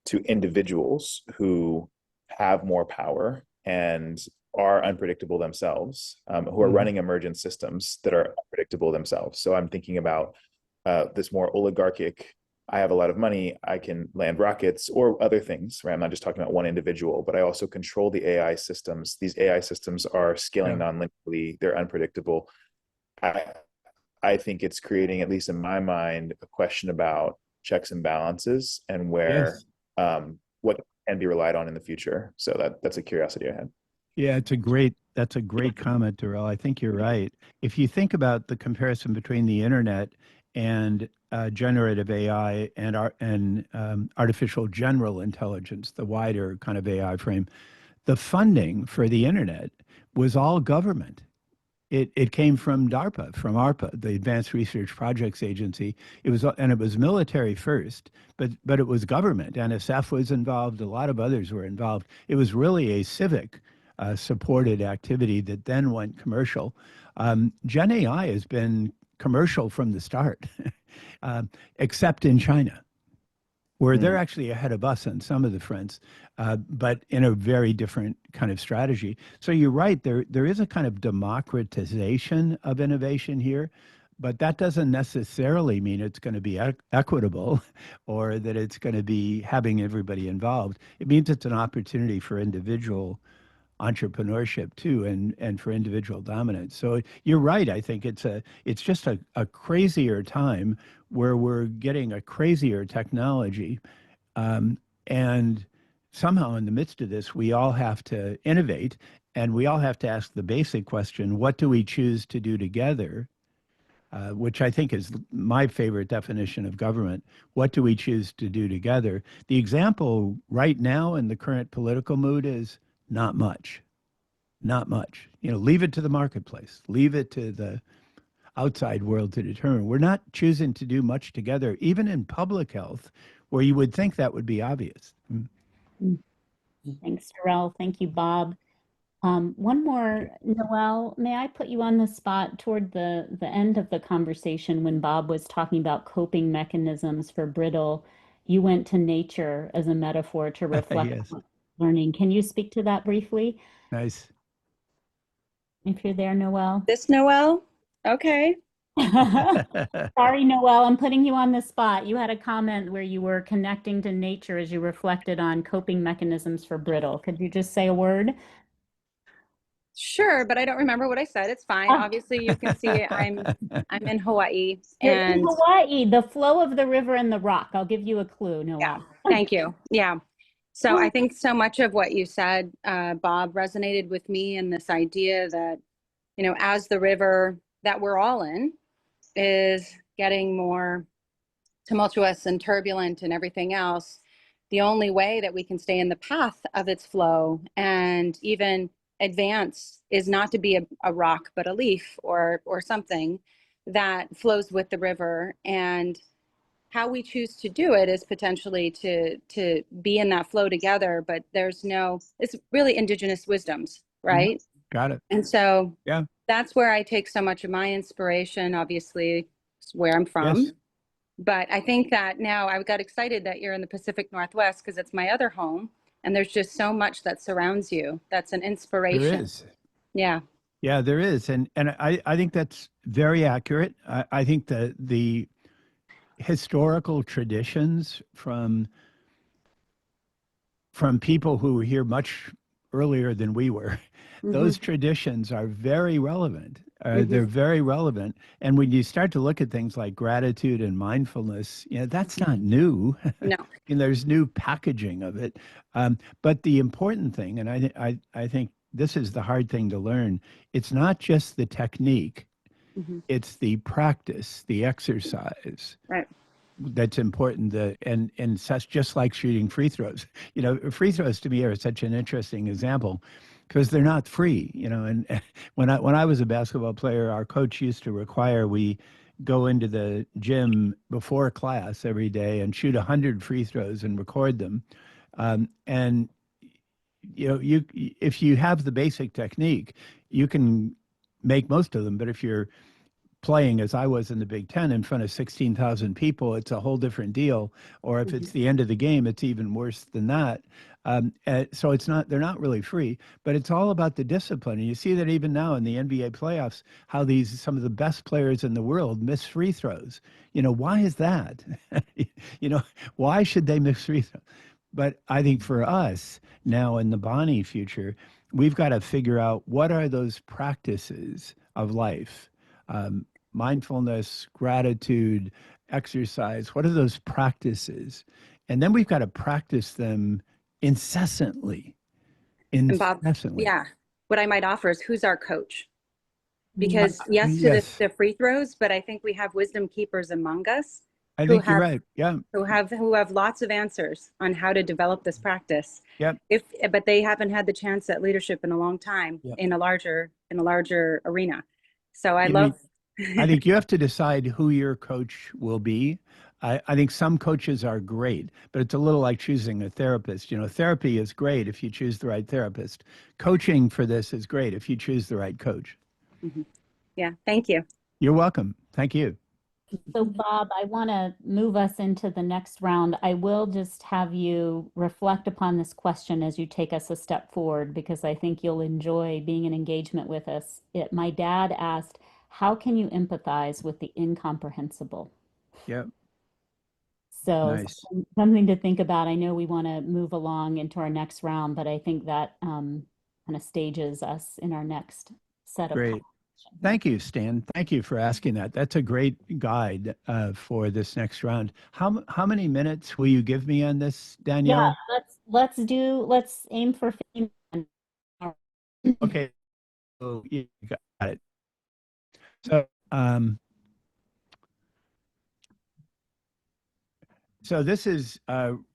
to individuals who have more power and are unpredictable themselves, who are running emergent systems that are unpredictable themselves. So I'm thinking about this more oligarchic, I have a lot of money, I can land rockets or other things, right? I'm not just talking about one individual, but I also control the AI systems. These AI systems are scaling non-linearly, they're unpredictable. I think it's creating, at least in my mind, a question about checks and balances and where what can be relied on in the future. So that's a curiosity I had. Yeah, that's a great comment, Darrell. I think you're right. If you think about the comparison between the internet and generative AI and artificial general intelligence, the wider kind of AI frame, the funding for the internet was all government. It came from DARPA, from ARPA, the Advanced Research Projects Agency. It was military first, but it was government. NSF was involved. A lot of others were involved. It was really a civic supported activity that then went commercial. Gen AI has been commercial from the start, except in China, where they're actually ahead of us on some of the fronts, but in a very different kind of strategy. So you're right, there is a kind of democratization of innovation here, but that doesn't necessarily mean it's going to be equitable or that it's going to be having everybody involved. It means it's an opportunity for individual entrepreneurship too, and for individual dominance. So you're right. I think it's just a crazier time where we're getting a crazier technology, and somehow in the midst of this, we all have to innovate, and we all have to ask the basic question: what do we choose to do together? Which I think is my favorite definition of government. What do we choose to do together? The example right now in the current political mood is not much. Not much. Leave it to the marketplace. Leave it to the outside world to determine. We're not choosing to do much together, even in public health, where you would think that would be obvious. Thanks, Darrell. Thank you, Bob. One more, Noelle, may I put you on the spot toward the end of the conversation when Bob was talking about coping mechanisms for brittle? You went to nature as a metaphor to reflect Yes, on learning. Can you speak to that briefly, nice. if you're there, Noelle? This Noel? Okay. Sorry, Noelle, I'm putting you on the spot. You had a comment where you were connecting to nature as you reflected on coping mechanisms for brittle. Could you just say a word? Sure, but I don't remember what I said. It's fine. Ah, Obviously, you can see I'm in Hawaii, you're in and Hawaii, the flow of the river and the rock. I'll give you a clue, yeah, Noelle. thank you. Yeah. So I think so much of what you said, Bob, resonated with me, and this idea that, as the river that we're all in is getting more tumultuous and turbulent and everything else, the only way that we can stay in the path of its flow and even advance is not to be a rock, but a leaf or something that flows with the river. And how we choose to do it is potentially to be in that flow together, but it's really indigenous wisdoms, right? Got it. And so Yeah. that's where I take so much of my inspiration. Obviously, it's where I'm from. Yes. But I think that now I got excited that you're in the Pacific Northwest because it's my other home. And there's just so much that surrounds you. That's an There inspiration. is. Yeah. Yeah, there is. And I think that's very accurate. I think that the historical traditions from people who were here much earlier than we were, those traditions are very relevant. They're very relevant. And when you start to look at things like gratitude and mindfulness, that's not new. No. There's new packaging of it. But the important thing, and I think this is the hard thing to learn, it's not just the technique, it's the practice, the exercise Right. that's important. And such, just like shooting free throws. Free throws to me are such an interesting example because they're not free. And when I was a basketball player, our coach used to require we go into the gym before class every day and shoot 100 free throws and record them. And you if you have the basic technique, you can make most of them. But if you're playing as I was in the Big Ten in front of 16,000 people, it's a whole different deal. Or if it's the end of the game, it's even worse than that. So they're not really free, but it's all about the discipline. And you see that even now in the NBA playoffs, how some of the best players in the world miss free throws. Why is that? Why should they miss free throws? But I think for us now in the Bonnie future, we've got to figure out what are those practices of life. Mindfulness, gratitude, exercise. What are those practices? And then we've got to practice them incessantly. And Bob, Incessantly. yeah, what I might offer is who's our coach? Because yes, to Yes, the free throws, but I think we have wisdom keepers among us I who think you're right. Yeah. who have lots of answers on how to develop this practice. Yep. But they haven't had the chance at leadership in a long time Yep. in a larger arena. So I You know, love I think you have to decide who your coach will be. I think some coaches are great, but it's a little like choosing a therapist. Therapy is great if you choose the right therapist. Coaching for this is great if you choose the right coach. Yeah, thank you. You're welcome. Thank you. So Bob, I want to move us into the next round. I will just have you reflect upon this question as you take us a step forward, because I think you'll enjoy being in engagement with us. My dad asked, how can you empathize with the incomprehensible? Yep. So Nice. something to think about. I know we want to move along into our next round, but I think that kind of stages us in our next set of Great. Thank you, Stan. Thank you for asking that. That's a great guide for this next round. How many minutes will you give me on this, Yeah, Danielle? let's aim for 15 minutes. Okay. So you got it. So so this is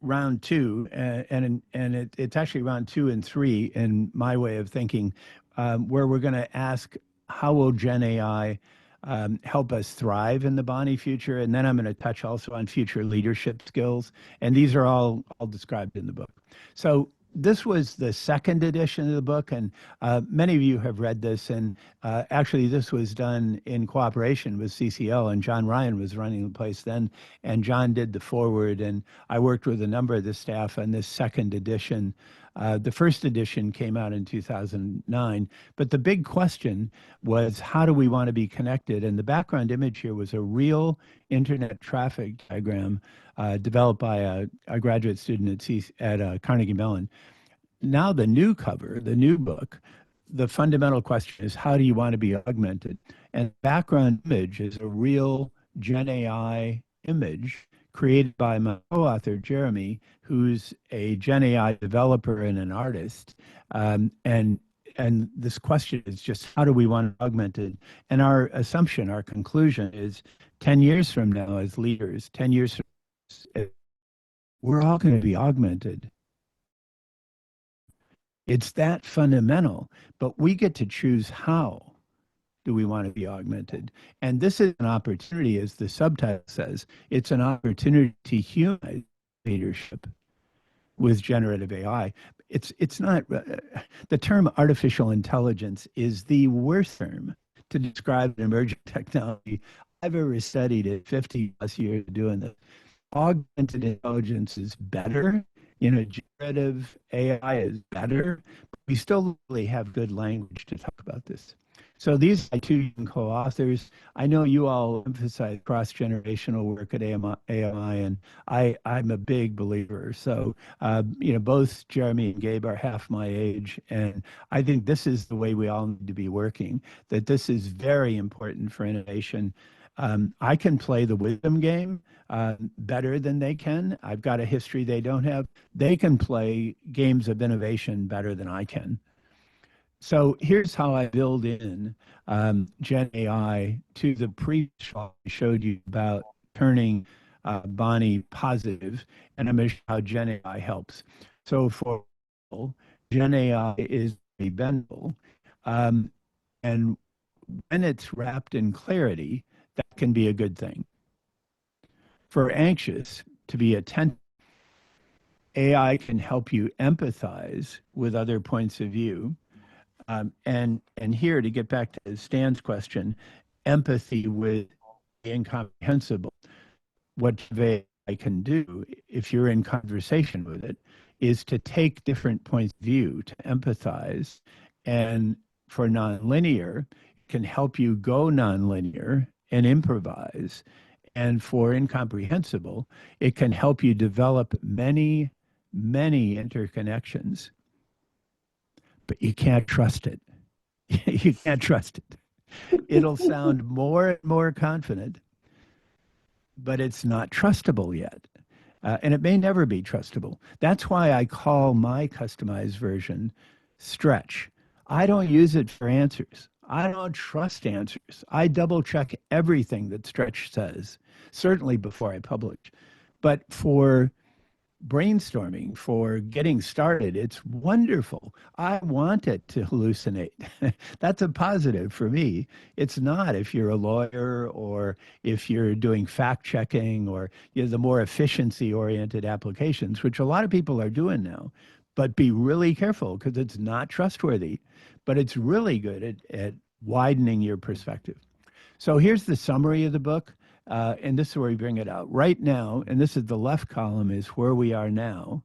round two, and it's actually round 2 and 3 in my way of thinking, where we're going to ask how will Gen AI help us thrive in the Bonnie future, and then I'm going to touch also on future leadership skills, and these are all described in the book. So This was the second edition of the book, and many of you have read this. And actually, this was done in cooperation with CCL, and John Ryan was running the place then. And John did the foreword, and I worked with a number of the staff on this second edition. The first edition came out in 2009, but the big question was, how do we want to be connected? And the background image here was a real internet traffic diagram developed by a graduate student at Carnegie Mellon. Now the new cover, the new book, the fundamental question is, how do you want to be augmented? And background image is a real Gen AI image created by my co-author, Jeremy, who's a Gen AI developer and an artist. And this question is just, how do we want it augmented? And our assumption, our conclusion is 10 years from now as leaders, 10 years from now, we're all going to be augmented. It's that fundamental, but we get to choose how do we want to be augmented. And this is an opportunity, as the subtitle says, it's an opportunity to humanize leadership with generative AI. It's not, the term artificial intelligence is the worst term to describe an emerging technology I've ever studied in 50 plus years of doing this. Augmented intelligence is better. Generative AI is better. But we still really have good language to talk about this. So these are my two co-authors. I know you all emphasize cross-generational work at AMI, and I'm a big believer. So, both Jeremy and Gabe are half my age, and I think this is the way we all need to be working, that this is very important for innovation. I can play the wisdom game better than they can. I've got a history they don't have. They can play games of innovation better than I can. So here's how I build in Gen AI to the previous talk I showed you about turning Bonnie positive, and I'm going to show how Gen AI helps. So for example, Gen AI is a bendable, and when it's wrapped in clarity, that can be a good thing. For anxious, to be attentive, AI can help you empathize with other points of view. And here, to get back to Stan's question, empathy with the incomprehensible. What AI can do, if you're in conversation with it, is to take different points of view, to empathize. And for nonlinear, it can help you go nonlinear and improvise. And for incomprehensible, it can help you develop many, many interconnections. But you can't trust it. You can't trust it. It'll sound more and more confident, but it's not trustable yet. And it may never be trustable. That's why I call my customized version Stretch. I don't use it for answers. I don't trust answers. I double check everything that Stretch says, certainly before I publish. But for brainstorming, for getting started, it's wonderful. I want it to hallucinate. That's a positive for me. It's not if you're a lawyer or if you're doing fact checking or the more efficiency oriented applications, which a lot of people are doing now. But be really careful because it's not trustworthy, but it's really good at widening your perspective. So here's the summary of the book. And this is where we bring it out. Right now, and this is the left column, is where we are now.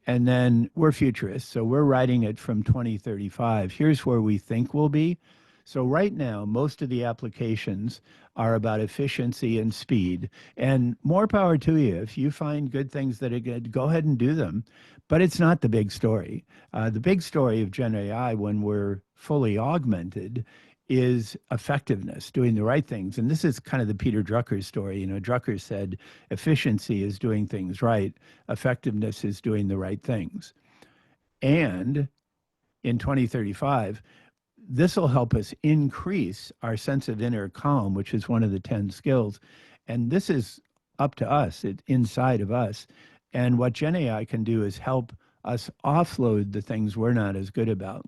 And then we're futurists, so we're writing it from 2035. Here's where we think we'll be. So right now, most of the applications are about efficiency and speed. And more power to you. If you find good things that are good, go ahead and do them. But it's not the big story. The big story of Gen AI, when we're fully augmented, is effectiveness, doing the right things. And this is kind of the Peter Drucker story. Drucker said efficiency is doing things right, effectiveness is doing the right things. And in 2035, this will help us increase our sense of inner calm, which is one of the 10 skills. And this is up to us, it's inside of us. And what Gen AI can do is help us offload the things we're not as good about,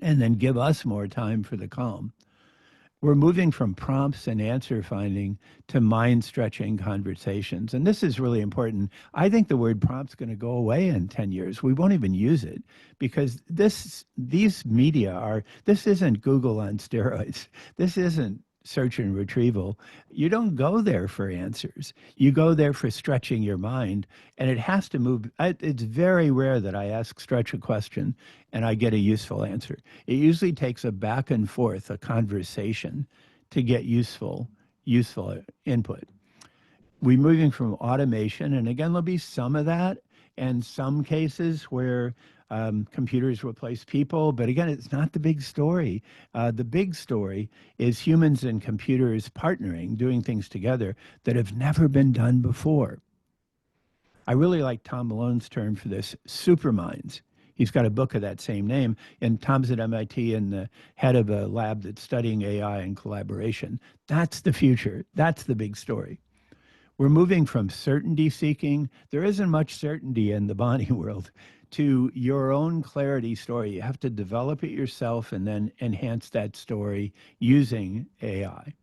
and then give us more time for the calm. We're moving from prompts and answer finding to mind stretching conversations. And this is really important. I think the word prompt's going to go away in 10 years. We won't even use it because these media this isn't Google on steroids. This isn't search and retrieval. You don't go there for answers. You go there for stretching your mind, and it has to move. It's very rare that I ask Stretch a question and I get a useful answer. It usually takes a back and forth, a conversation, to get useful input. We're moving from automation, and again, there'll be some of that, and some cases where computers replace people. But again, it's not the big story. The big story is humans and computers partnering, doing things together that have never been done before. I really like Tom Malone's term for this, superminds. He's got a book of that same name, and Tom's at MIT and the head of a lab that's studying AI and collaboration. That's the future. That's the big story. We're moving from certainty seeking. There isn't much certainty in the Bonnie world to your own clarity story. You have to develop it yourself and then enhance that story using AI.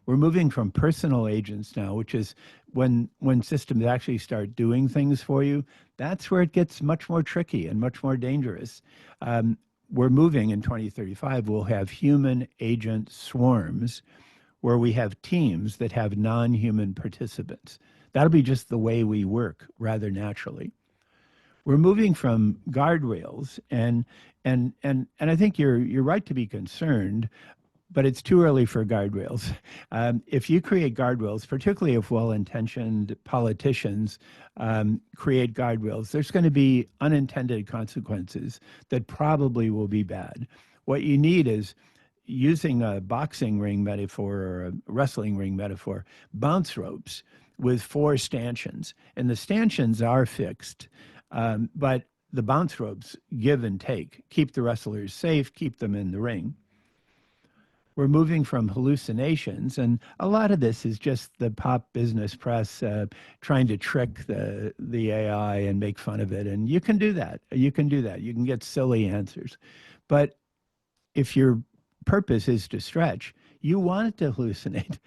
We're moving from personal agents now, which is when systems actually start doing things for you. That's where it gets much more tricky and much more dangerous. We're moving in 2035, we'll have human agent swarms where we have teams that have non-human participants. That'll be just the way we work rather naturally. We're moving from guardrails, and I think you're right to be concerned, but it's too early for guardrails. If you create guardrails, particularly if well-intentioned politicians create guardrails, there's going to be unintended consequences that probably will be bad. What you need is, using a boxing ring metaphor or a wrestling ring metaphor, bounce ropes with 4 stanchions. And the stanchions are fixed, but the bounce ropes give and take, keep the wrestlers safe, keep them in the ring. We're moving from hallucinations, and a lot of this is just the pop business press trying to trick the AI and make fun of it. And you can do that. You can do that. You can get silly answers. But if your purpose is to stretch, you want it to hallucinate.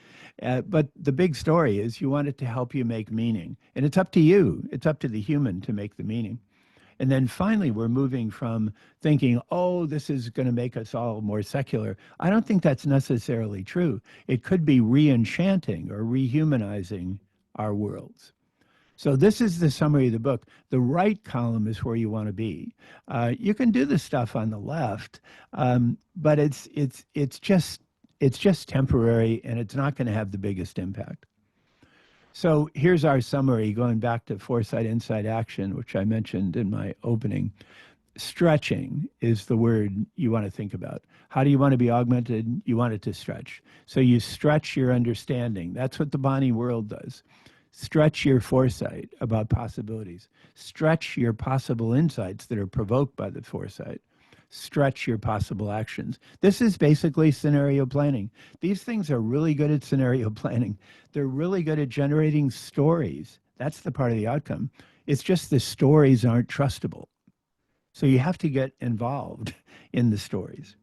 But the big story is you want it to help you make meaning. And it's up to you. It's up to the human to make the meaning. And then finally, we're moving from thinking, oh, this is going to make us all more secular. I don't think that's necessarily true. It could be re-enchanting or rehumanizing our worlds. So this is the summary of the book. The right column is where you want to be. You can do the stuff on the left, but it's just temporary, and it's not going to have the biggest impact. So here's our summary, going back to foresight, insight, action, which I mentioned in my opening. Stretching is the word you want to think about. How do you want to be augmented? You want it to stretch. So you stretch your understanding. That's what the Bonnie world does. Stretch your foresight about possibilities. Stretch your possible insights that are provoked by the foresight. Stretch your possible actions. This is basically scenario planning. These things are really good at scenario planning. They're really good at generating stories. That's the part of the outcome. It's just the stories aren't trustable. So you have to get involved in the stories.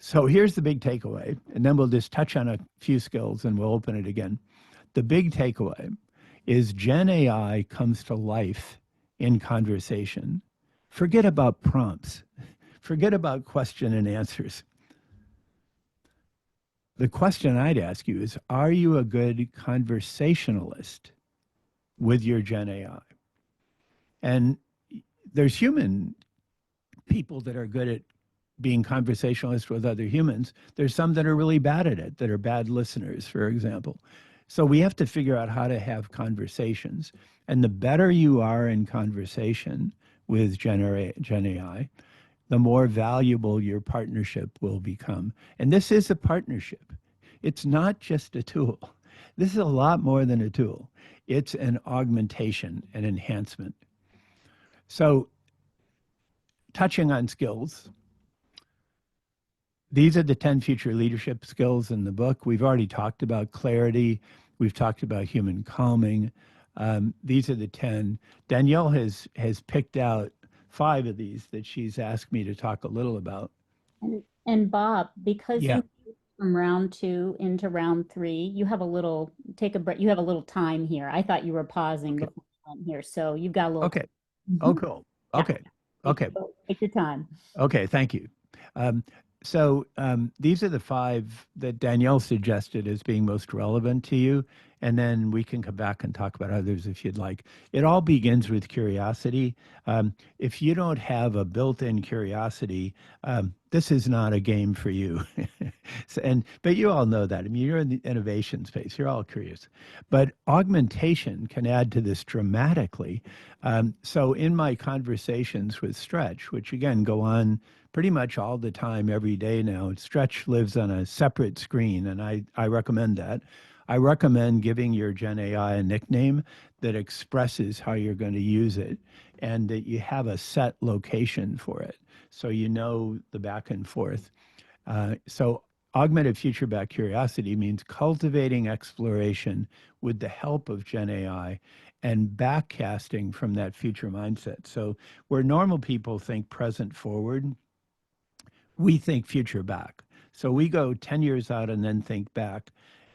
So here's the big takeaway, and then we'll just touch on a few skills and we'll open it again. The big takeaway is Gen AI comes to life in conversation. Forget about prompts. Forget about question and answers. The question I'd ask you is, are you a good conversationalist with your Gen AI? And there's human people that are good at being conversationalists with other humans. There's some that are really bad at it, that are bad listeners, for example. So we have to figure out how to have conversations. And the better you are in conversation with Gen AI, the more valuable your partnership will become. And this is a partnership. It's not just a tool. This is a lot more than a tool. It's an augmentation, an enhancement. So touching on skills, these are the 10 future leadership skills in the book. We've already talked about clarity. We've talked about human calming. These are the 10. Danielle has picked out 5 of these that she's asked me to talk a little about. And Bob, because Yeah. from round 2 into round 3. You have a little, take a break. You have a little time here. I thought you were pausing Okay. before you went here. So you've got a little Okay. time. Oh, Mhm. cool. Yeah. Okay. Okay. Take your time. Okay. Thank you. These are the 5 that Danielle suggested as being most relevant to you. And then we can come back and talk about others if you'd like. It all begins with curiosity. If you don't have a built-in curiosity, this is not a game for you. But you all know that. I mean, you're in the innovation space. You're all curious. But augmentation can add to this dramatically. So in my conversations with Stretch, which again go on pretty much all the time, every day now, Stretch lives on a separate screen, and I recommend that. I recommend giving your Gen AI a nickname that expresses how you're going to use it and that you have a set location for it so you know the back and forth. So augmented future back curiosity means cultivating exploration with the help of Gen AI and backcasting from that future mindset. So where normal people think present forward, we think future back. So we go 10 years out and then think back.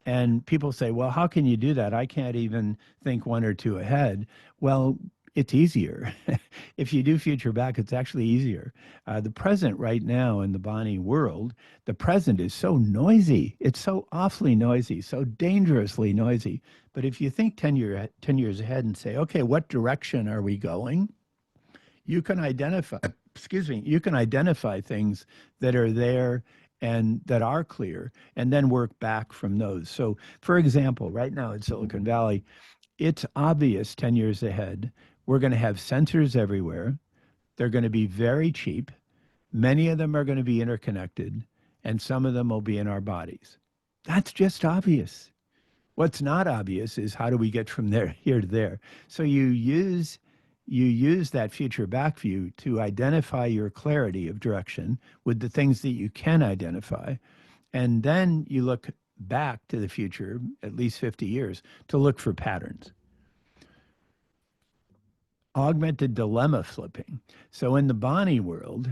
And people say, well, how can you do that? I can't even think 1 or 2 ahead. Well, it's easier. If you do future back, it's actually easier. The present right now in the Bonnie world, the present is so noisy. It's so awfully noisy, so dangerously noisy. But if you think 10 years ahead and say, okay, what direction are we going? You can identify, excuse me, you can identify things that are there and that are clear and then work back from those. So for example, right now in Silicon Valley, it's obvious 10 years ahead, we're going to have sensors everywhere. They're going to be very cheap. Many of them are going to be interconnected, and some of them will be in our bodies. That's just obvious. What's not obvious is how do we get from there here to there. So you use that future back view to identify your clarity of direction with the things that you can identify, and then you look back to the future at least 50 years to look for patterns. Augmented dilemma flipping. So in the Bonnie world,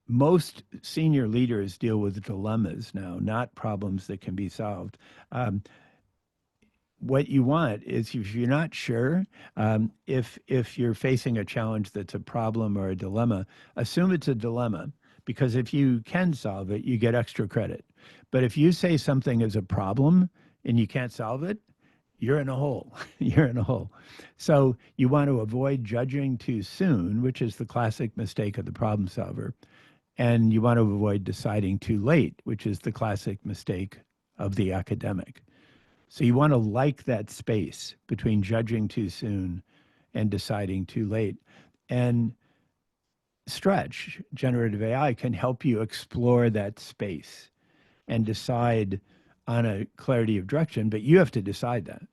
most senior leaders deal with dilemmas now, not problems that can be solved. What you want is if you're not sure, if you're facing a challenge that's a problem or a dilemma, assume it's a dilemma, because if you can solve it, you get extra credit. But if you say something is a problem and you can't solve it, you're in a hole. You're in a hole. So you want to avoid judging too soon, which is the classic mistake of the problem solver. And you want to avoid deciding too late, which is the classic mistake of the academic. So you want to like that space between judging too soon and deciding too late. And Stretch, generative AI, can help you explore that space and decide on a clarity of direction, but you have to decide that.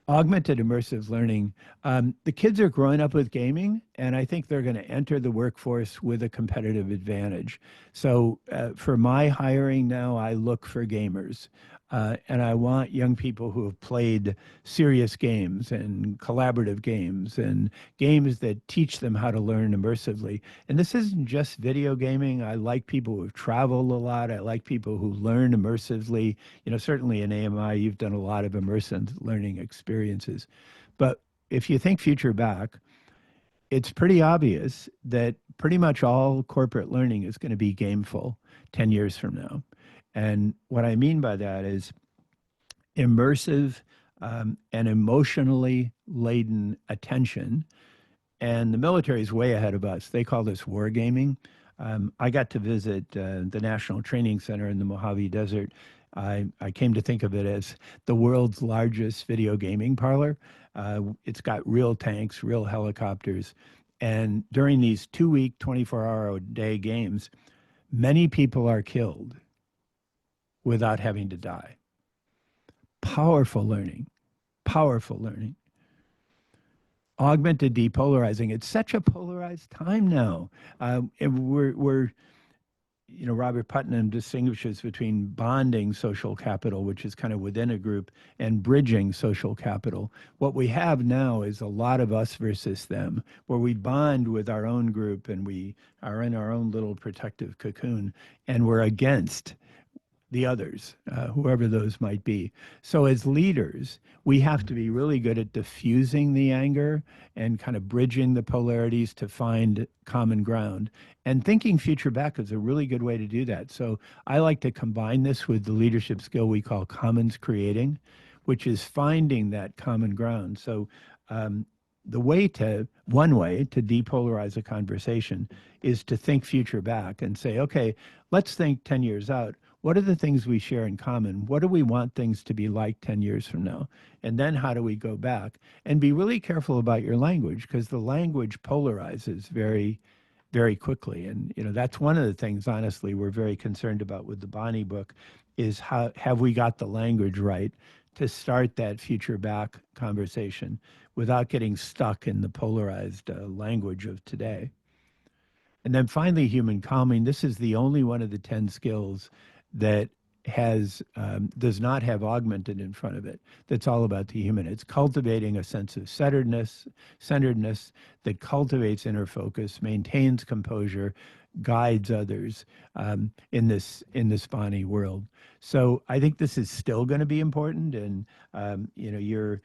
Augmented immersive learning. The kids are growing up with gaming, and I think they're going to enter the workforce with a competitive advantage. So for my hiring now, I look for gamers. And I want young people who have played serious games and collaborative games and games that teach them how to learn immersively. And this isn't just video gaming. I like people who've traveled a lot. I like people who learn immersively. You know, certainly in AMI, you've done a lot of immersive learning experiences. But if you think future back, it's pretty obvious that pretty much all corporate learning is going to be gameful 10 years from now. And what I mean by that is immersive and emotionally laden attention. And the military is way ahead of us. They call this wargaming. I got to visit the National Training Center in the Mojave Desert. I came to think of it as the world's largest video gaming parlor. It's got real tanks, real helicopters. And during these 2-week, 24-hour-a-day games, many people are killed without having to die. Powerful learning, powerful learning. Augmented depolarizing. It's such a polarized time now. And we're Robert Putnam distinguishes between bonding social capital, which is kind of within a group, and bridging social capital. What we have now is a lot of us versus them, where we bond with our own group and we are in our own little protective cocoon, and we're against the others, whoever those might be. So as leaders, we have to be really good at diffusing the anger and kind of bridging the polarities to find common ground. And thinking future back is a really good way to do that. So I like to combine this with the leadership skill we call commons creating, which is finding that common ground. So one way to depolarize a conversation is to think future back and say, okay, let's think 10 years out. What are the things we share in common? What do we want things to be like 10 years from now? And then how do we go back? And be really careful about your language, because the language polarizes very, very quickly. And that's one of the things, honestly, we're very concerned about with the Bonnie book, is how have we got the language right to start that future back conversation without getting stuck in the polarized language of today. And then finally, human calming. This is the only one of the 10 skills that does not have augmented in front of it. That's all about the human. It's cultivating a sense of centeredness that cultivates inner focus, maintains composure, guides others in this Bonnie world. So I think this is still going to be important, and you're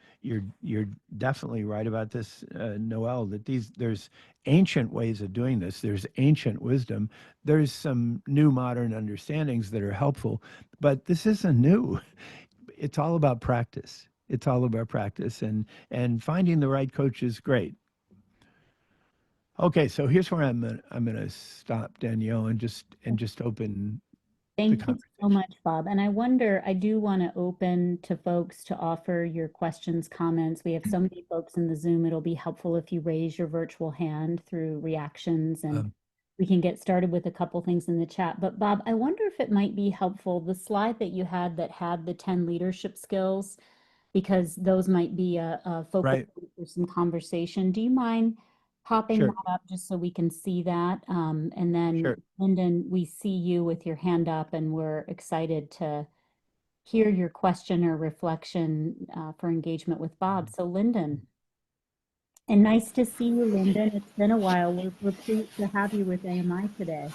definitely right about this, Noel. That there's ancient ways of doing this. There's ancient wisdom. There's some new modern understandings that are helpful, but this isn't new. It's all about practice. It's all about practice, and finding the right coach is great. Okay, so here's where I'm gonna stop, Danielle, and just open the Thank you so conversation. much, Bob. And I wonder, I do want to open to folks to offer your questions, comments. We have so many folks in the Zoom. It'll be helpful if you raise your virtual hand through reactions, and we can get started with a couple things in the chat. But Bob, I wonder if it might be helpful, the slide that you had that had the 10 leadership skills, because those might be a focal Right. point for some conversation. Do you mind popping Sure. that up just so we can see that? And then, Sure. Lyndon, we see you with your hand up, and we're excited to hear your question or reflection for engagement with Bob. So, Lyndon. And nice to see you, Lyndon. It's been a while. We're pleased to have you with AMI today.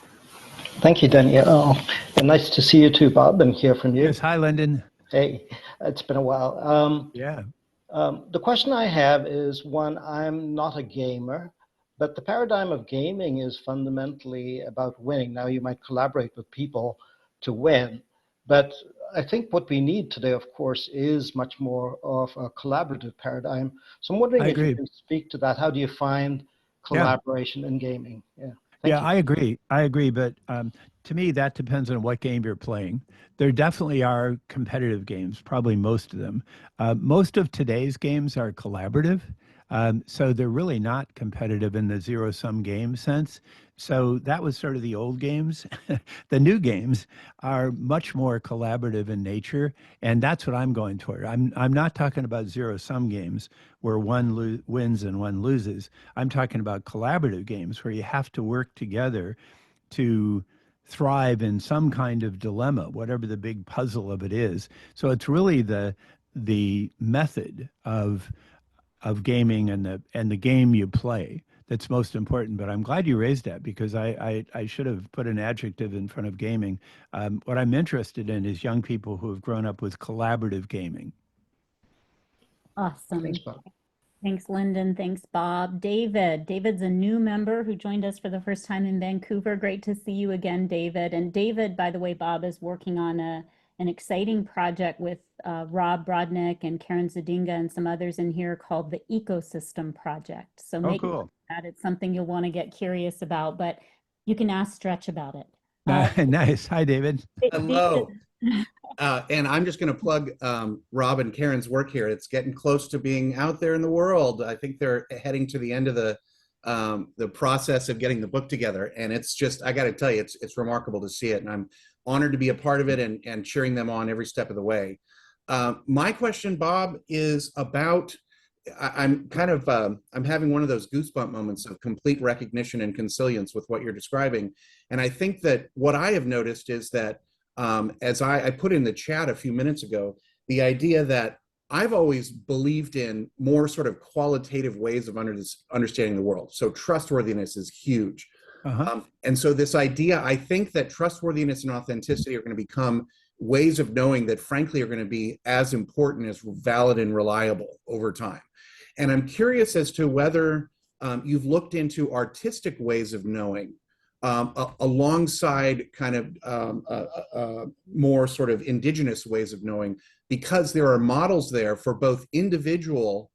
Thank you, Danielle. And nice to see you too, Bob, and hear from you. Yes. Hi, Lyndon. Hey, it's been a while. Yeah. The question I have is one, I'm not a gamer, but the paradigm of gaming is fundamentally about winning. Now, you might collaborate with people to win, but I think what we need today, of course, is much more of a collaborative paradigm. So I'm wondering if you can speak to that. How do you find collaboration in gaming? Yeah. Thank you. I agree. But to me, that depends on what game you're playing. There definitely are competitive games, probably most of them. Most of today's games are collaborative. So they're really not competitive in the zero-sum game sense. So that was sort of the old games. The new games are much more collaborative in nature, and that's what I'm going toward. I'm not talking about zero-sum games where one wins and one loses. I'm talking about collaborative games where you have to work together to thrive in some kind of dilemma, whatever the big puzzle of it is. So it's really the method of gaming and the game you play that's most important. But I'm glad you raised that, because I should have put an adjective in front of gaming. What I'm interested in is young people who have grown up with collaborative gaming. Awesome. Thanks, Bob. Thanks, Lyndon. Thanks, Bob. David's a new member who joined us for the first time in Vancouver. Great to see you again, David. And David, by the way, Bob is working on an exciting project with Rob Brodnick and Karen Zadinga and some others in here called the Ecosystem Project. So make cool. that it's something you'll want to get curious about, but you can ask Stretch about it. Nice. Hi, David. Hello. And I'm just going to plug Rob and Karen's work here. It's getting close to being out there in the world. I think they're heading to the end of the process of getting the book together. And it's just, I got to tell you, it's remarkable to see it. And I'm honored to be a part of it and cheering them on every step of the way. My question, Bob, is about I'm kind of I'm having one of those goosebump moments of complete recognition and consilience with what you're describing. And I think that what I have noticed is that as I put in the chat a few minutes ago, the idea that I've always believed in more sort of qualitative ways of understanding the world. So trustworthiness is huge. And so this idea, I think that trustworthiness and authenticity are going to become ways of knowing that frankly are going to be as important as valid and reliable over time. And I'm curious as to whether you've looked into artistic ways of knowing alongside kind of more sort of indigenous ways of knowing, because there are models there for both individual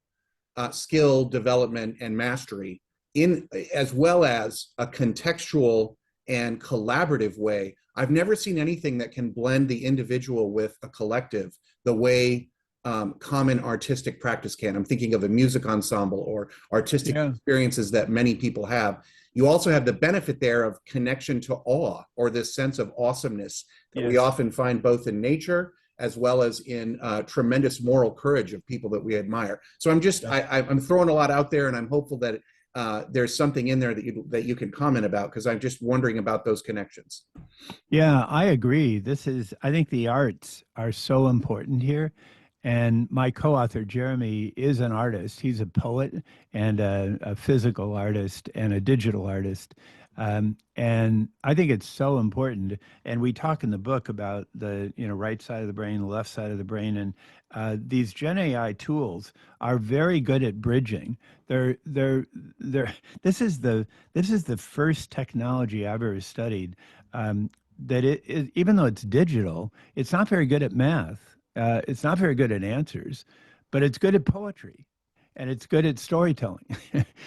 skill development and mastery, in as well as a contextual and collaborative way. I've never seen anything that can blend the individual with a collective the way common artistic practice can. I'm thinking of a music ensemble or artistic experiences that many people have. You also have the benefit there of connection to awe, or this sense of awesomeness that we often find both in nature as well as in tremendous moral courage of people that we admire. So I'm just, I'm throwing a lot out there, and I'm hopeful that there's something in there that you can comment about, because I'm just wondering about those connections. Yeah, I agree. I think the arts are so important here. And my co-author, Jeremy, is an artist. He's a poet and a physical artist and a digital artist. And I think it's so important. And we talk in the book about the right side of the brain, the left side of the brain, and these Gen AI tools are very good at bridging. This is the first technology I've ever studied that even though it's digital, it's not very good at math. It's not very good at answers, but it's good at poetry, and it's good at storytelling.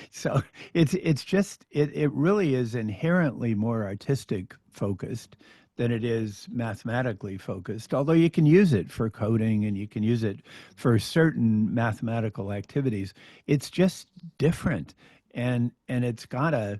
So it really is inherently more artistic focused than it is mathematically focused. Although you can use it for coding and you can use it for certain mathematical activities, it's just different, and it's got a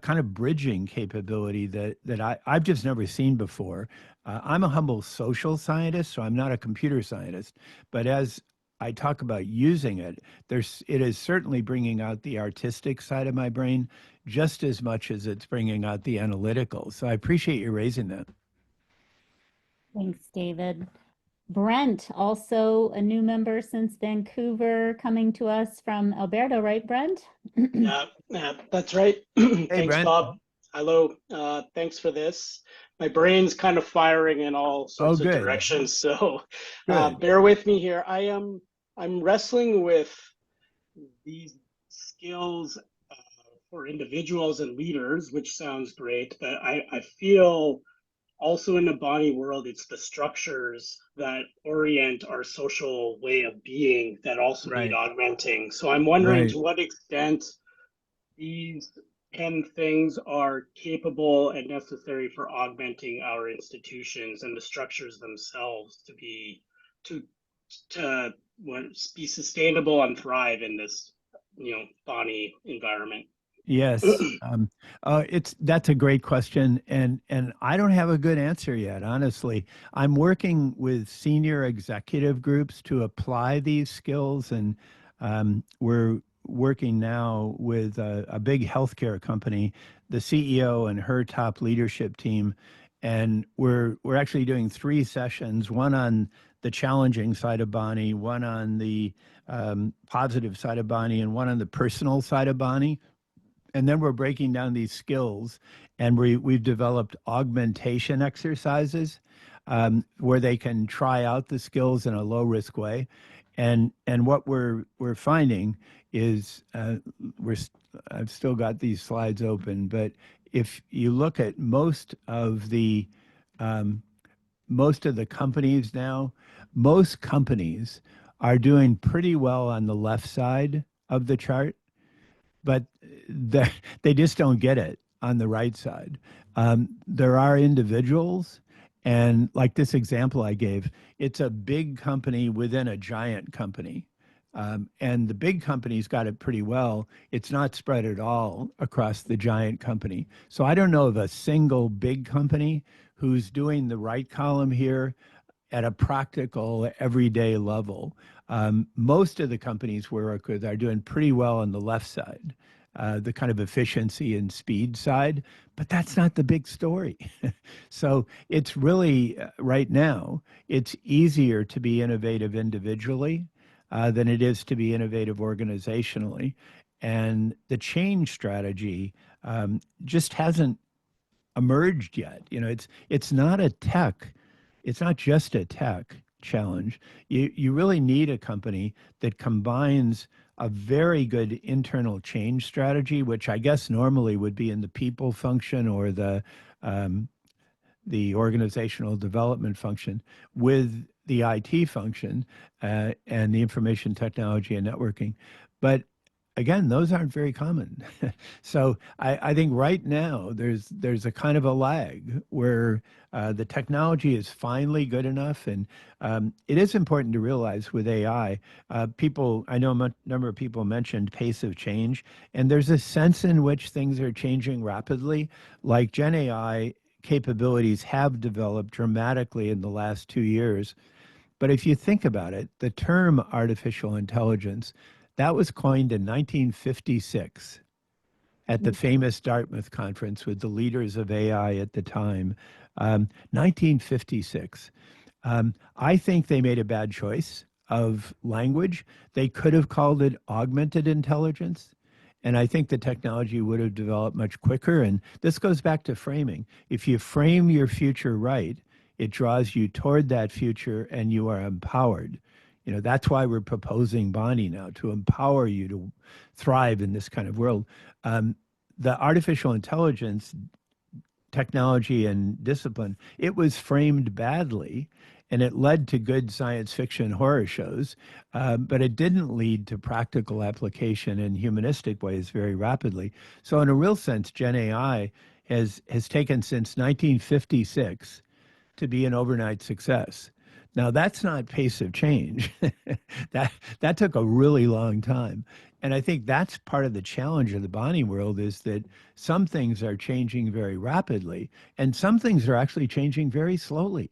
kind of bridging capability that I've just never seen before. I'm a humble social scientist, so I'm not a computer scientist. But as I talk about using it, it is certainly bringing out the artistic side of my brain just as much as it's bringing out the analytical. So I appreciate you raising that. Thanks, David. Brent, also a new member since Vancouver, coming to us from Alberta, right, Brent? Yeah, that's right. Hey, Thanks, Brent. Bob. Hello. Thanks for this. My brain's kind of firing in all sorts of directions, so bear with me here. I'm wrestling with these skills for individuals and leaders, which sounds great, but I feel also in the body world, it's the structures that orient our social way of being that also need augmenting. So I'm wondering to what extent these 10 things are capable and necessary for augmenting our institutions and the structures themselves to be sustainable and thrive in this thorny environment. Yes, that's a great question, and I don't have a good answer yet, honestly. I'm working with senior executive groups to apply these skills, and we're working now with a big healthcare company, the CEO and her top leadership team, and we're actually doing 3 sessions, one on the challenging side of Bonnie, one on the positive side of Bonnie, and one on the personal side of Bonnie. And then we're breaking down these skills, and we've developed augmentation exercises where they can try out the skills in a low risk way. And what we're finding is I've still got these slides open, but if you look at most of the companies now, most companies are doing pretty well on the left side of the chart, but they just don't get it on the right side. There are individuals, and like this example I gave, it's a big company within a giant company. And the big company's got it pretty well. It's not spread at all across the giant company. So I don't know of a single big company who's doing the right column here at a practical, everyday level. Most of the companies we work with are doing pretty well on the left side, the kind of efficiency and speed side, but that's not the big story. So it's really, right now, it's easier to be innovative individually than it is to be innovative organizationally. And the change strategy just hasn't emerged yet. It's not a tech, it's not just a tech challenge. You really need a company that combines a very good internal change strategy, which I guess normally would be in the people function or the organizational development function, with the IT function and the information technology and networking. But again, those aren't very common. So I think right now there's a kind of a lag where the technology is finally good enough. And it is important to realize with AI, I know a number of people mentioned pace of change, and there's a sense in which things are changing rapidly. Like Gen AI capabilities have developed dramatically in the last 2 years. But if you think about it, the term artificial intelligence, that was coined in 1956 at the famous Dartmouth conference with the leaders of AI at the time. 1956. I think they made a bad choice of language. They could have called it augmented intelligence. And I think the technology would have developed much quicker. And this goes back to framing. If you frame your future right, it draws you toward that future and you are empowered. That's why we're proposing Bonnie now, to empower you to thrive in this kind of world. The artificial intelligence technology and discipline, it was framed badly, and it led to good science fiction horror shows, but it didn't lead to practical application in humanistic ways very rapidly. So in a real sense, Gen AI has taken since 1956 to be an overnight success. Now, that's not pace of change. That took a really long time. And I think that's part of the challenge of the Bonnie world, is that some things are changing very rapidly and some things are actually changing very slowly.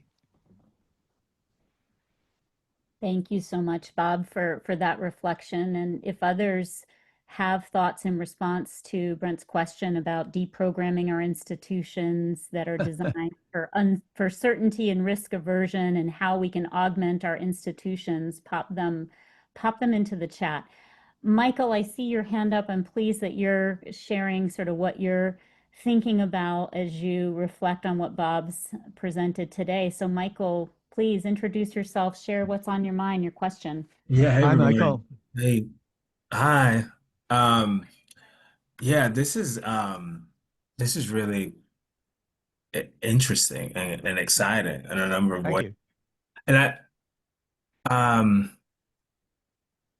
Thank you so much, Bob, for that reflection. And if others have thoughts in response to Brent's question about deprogramming our institutions that are designed for certainty and risk aversion, and how we can augment our institutions, pop them into the chat. Michael, I see your hand up. I'm pleased that you're sharing sort of what you're thinking about as you reflect on what Bob's presented today. So Michael, please introduce yourself, share what's on your mind, your question. Yeah, hey Hi, everyone. Michael. Hey, hi. Um, yeah, this is really interesting and exciting in a number of Thank ways. you. And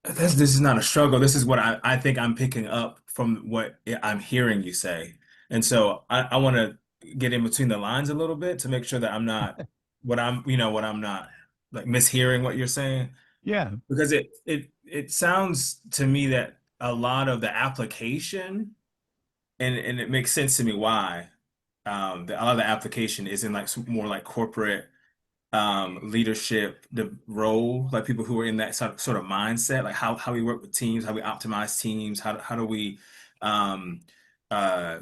this is not a struggle. This is what I think I'm picking up from what I'm hearing you say. And so I want to get in between the lines a little bit to make sure that I'm not what I'm not like mishearing what you're saying. Yeah. Because it sounds to me that a lot of the application, and it makes sense to me why, a lot of the application is in like more like corporate leadership, the role, like people who are in that sort of mindset, like how we work with teams, how we optimize teams, how do we um uh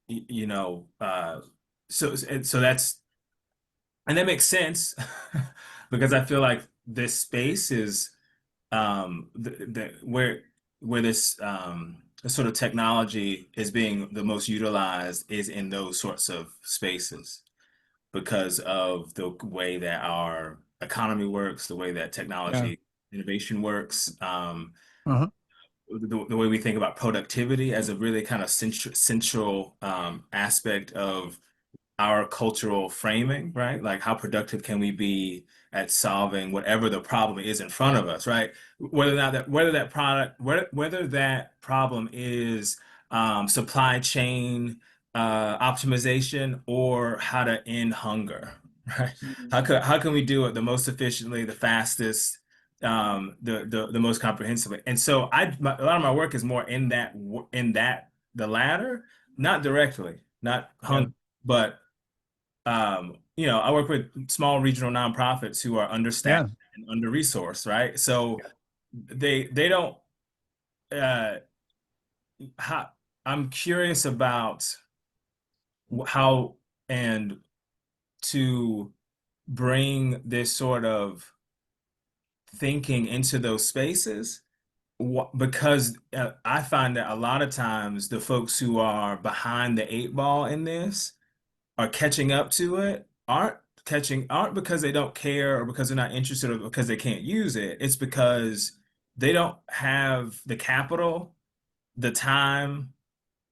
you know so that's, and that makes sense because I feel like this space is where this sort of technology is being the most utilized is in those sorts of spaces, because of the way that our economy works, the way that Yeah. technology innovation works, Uh-huh. the way we think about productivity as a really kind of central aspect of our cultural framing, right? Like how productive can we be at solving whatever the problem is in front of us, right? Whether that problem is supply chain optimization, or how to end hunger, right? How can we do it the most efficiently, the fastest, the most comprehensively? And so a lot of my work is more the latter, not directly, not Yeah. hunger, but I work with small regional nonprofits who are understaffed and under-resourced, right? So they don't how I'm curious about how and to bring this sort of thinking into those spaces because I find that a lot of times the folks who are behind the eight ball in this are catching up to it, aren't because they don't care or because they're not interested or because they can't use it. It's because they don't have the capital, the time,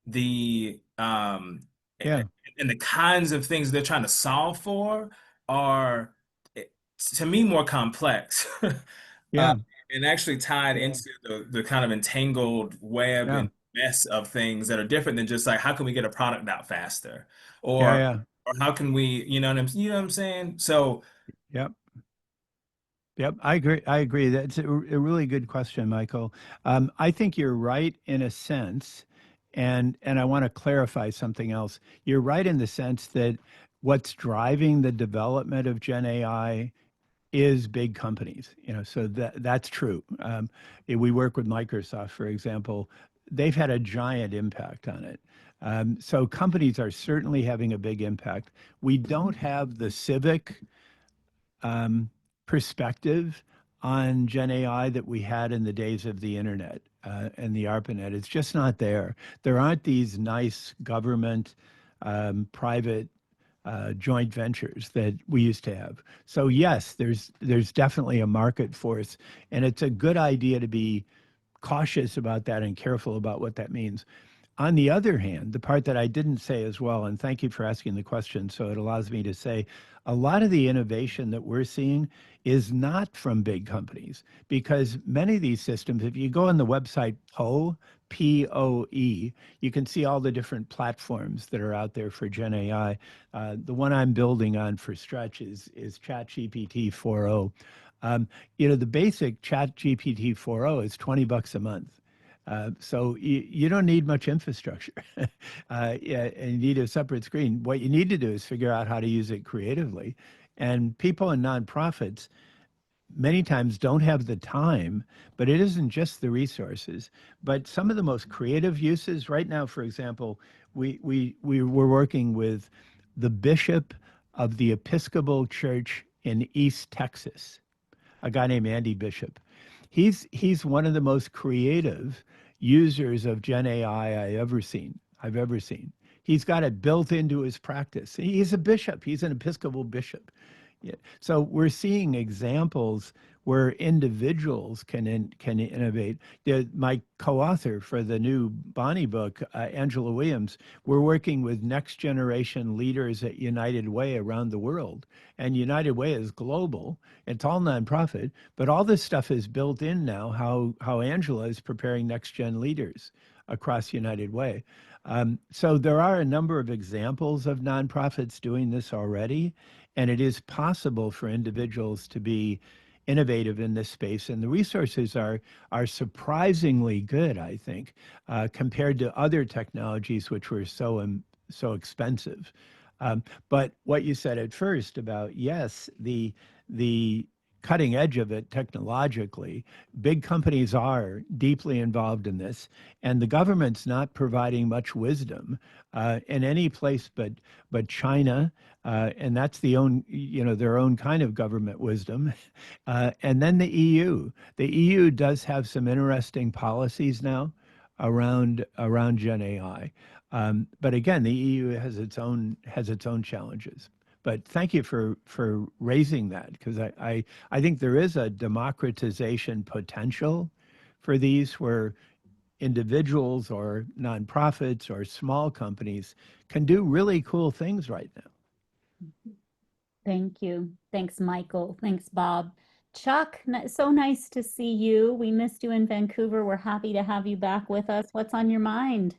the Yeah. and the kinds of things they're trying to solve for are to me more complex. Yeah. And actually tied into the kind of entangled web Yeah. and mess of things that are different than just like how can we get a product out faster Yeah. or Yeah. or how can we, you know what I'm saying? So Yep. Yep, I agree. I agree. That's a really good question, Michael. I think you're right in a sense, and I want to clarify something else. You're right in the sense that what's driving the development of Gen AI is big companies. So that's true. We work with Microsoft, for example. They've had a giant impact on it. So companies are certainly having a big impact. We don't have the civic um, perspective on Gen AI that we had in the days of the internet and the ARPANET. It's just not there. There aren't these nice government, private joint ventures that we used to have. So yes, there's definitely a market force, and it's a good idea to be cautious about that and careful about what that means. On the other hand, the part that I didn't say as well, and thank you for asking the question, so it allows me to say a lot of the innovation that we're seeing is not from big companies because many of these systems, if you go on the website POE, you can see all the different platforms that are out there for Gen AI. The one I'm building on for Stretch is ChatGPT 4.0. The basic ChatGPT 4.0 is $20 a month. So you don't need much infrastructure. Yeah, and you need a separate screen. What you need to do is figure out how to use it creatively. And people in nonprofits many times don't have the time, but it isn't just the resources. But some of the most creative uses right now, for example, we were working with the bishop of the Episcopal Church in East Texas, a guy named Andy Bishop. He's one of the most creative users of Gen AI I've ever seen. He's got it built into his practice. He's a bishop. He's an Episcopal bishop. Yeah. So we're seeing examples where individuals can innovate. My co-author for the new Bonnie book, Angela Williams, we're working with next generation leaders at United Way around the world. And United Way is global. It's all nonprofit, but all this stuff is built in now, how Angela is preparing next gen leaders across United Way. So there are a number of examples of nonprofits doing this already, and it is possible for individuals to be innovative in this space. And the resources are surprisingly good, I think, compared to other technologies which were so expensive. But what you said at first about yes, the cutting edge of it technologically, big companies are deeply involved in this, and the government's not providing much wisdom in any place but China, and that's their own kind of government wisdom, and then the EU. The EU does have some interesting policies now around Gen AI. But again, the EU has its own challenges. But thank you for raising that because I think there is a democratization potential for these where individuals or nonprofits or small companies can do really cool things right now. Thank you. Thanks, Michael. Thanks, Bob. Chuck, so nice to see you. We missed you in Vancouver. We're happy to have you back with us. What's on your mind?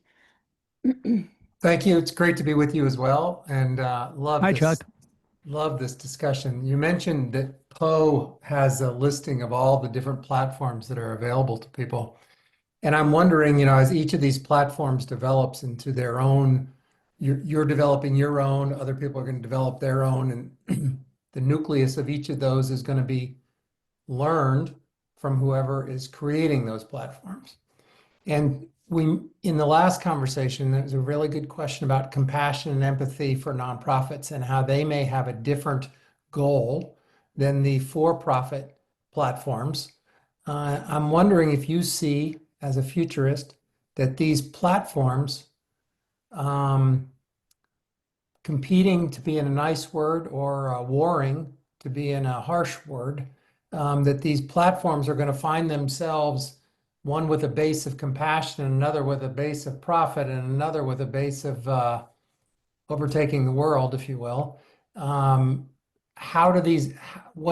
Thank you. It's great to be with you as well, and Hi, Chuck. love this discussion. You mentioned that Poe has a listing of all the different platforms that are available to people, and I'm wondering, as each of these platforms develops into their own you're developing your own, other people are going to develop their own, and the nucleus of each of those is going to be learned from whoever is creating those platforms. And in the last conversation, there was a really good question about compassion and empathy for nonprofits and how they may have a different goal than the for-profit platforms. I'm wondering if you see, as a futurist, that these platforms competing to be in a nice word or warring to be in a harsh word, that these platforms are going to find themselves one with a base of compassion, and another with a base of profit, and another with a base of overtaking the world, if you will. What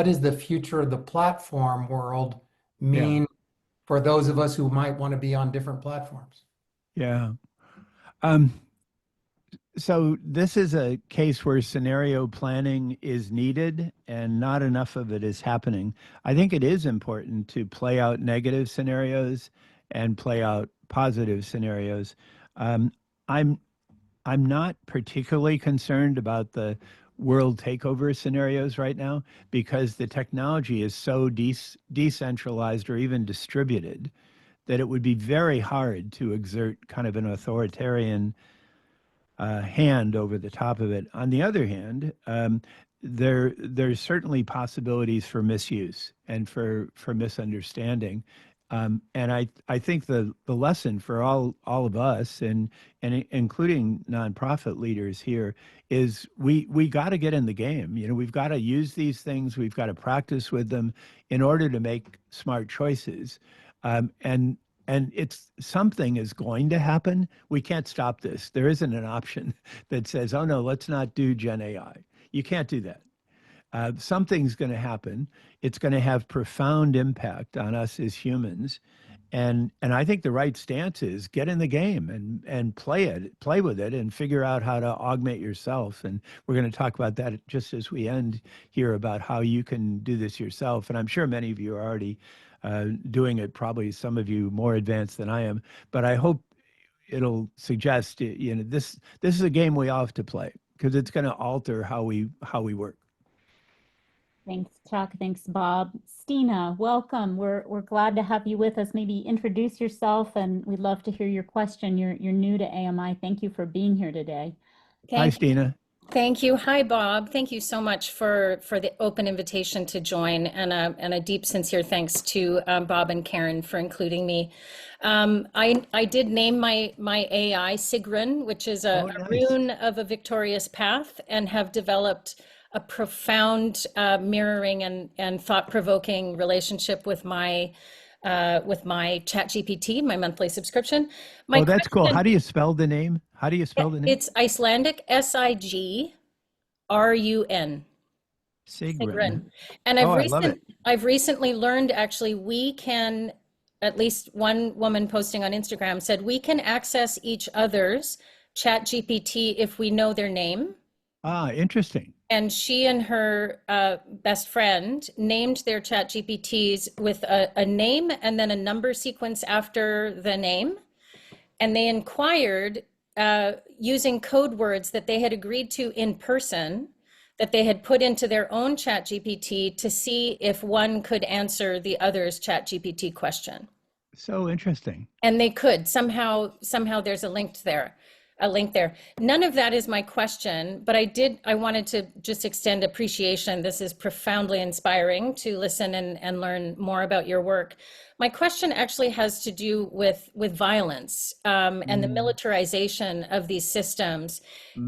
does the future of the platform world mean for those of us who might want to be on different platforms? Yeah. So this is a case where scenario planning is needed and not enough of it is happening. I think it is important to play out negative scenarios and play out positive scenarios. I'm not particularly concerned about the world takeover scenarios right now because the technology is so decentralized or even distributed that it would be very hard to exert kind of an authoritarian hand over the top of it. On the other hand, there's certainly possibilities for misuse and for misunderstanding. And I think the lesson for all of us and including nonprofit leaders here is we got to get in the game. You know, we've got to use these things. We've got to practice with them in order to make smart choices. And it's something is going to happen. We can't stop this. There isn't an option that says, oh no, let's not do Gen AI. You can't do that. Something's going to happen. It's going to have profound impact on us as humans. And I think the right stance is get in the game and play with it and figure out how to augment yourself. And we're going to talk about that just as we end here about how you can do this yourself. And I'm sure many of you are already doing it, probably some of you more advanced than I am, but I hope it'll suggest, you know, this is a game we all have to play because it's going to alter how we work. Thanks, Chuck. Thanks, Bob. Stina, welcome. We're glad to have you with us. Maybe introduce yourself, and we'd love to hear your question. You're new to AMI. Thank you for being here today. Hi, Stina. Thank you. Hi, Bob. Thank you so much for the open invitation to join, and a deep, sincere thanks to Bob and Karen for including me. I did name my AI Sigrun, which is a rune of a victorious path, and have developed a profound mirroring and thought-provoking relationship with my ChatGPT, my monthly subscription. That's cool. How do you spell the name? How do you spell the name? It's Icelandic, Sigrun. Sigrun. And I love it. I've recently learned, actually, we can, at least one woman posting on Instagram said, we can access each other's ChatGPT if we know their name. Ah, interesting. And she and her best friend named their ChatGPTs with a name and then a number sequence after the name. And they inquired using code words that they had agreed to in person, that they had put into their own ChatGPT to see if one could answer the other's ChatGPT question. So interesting. And they could. Somehow there's a link there. None of that is my question, but I wanted to just extend appreciation. This is profoundly inspiring to listen and learn more about your work. My question actually has to do with violence and the militarization of these systems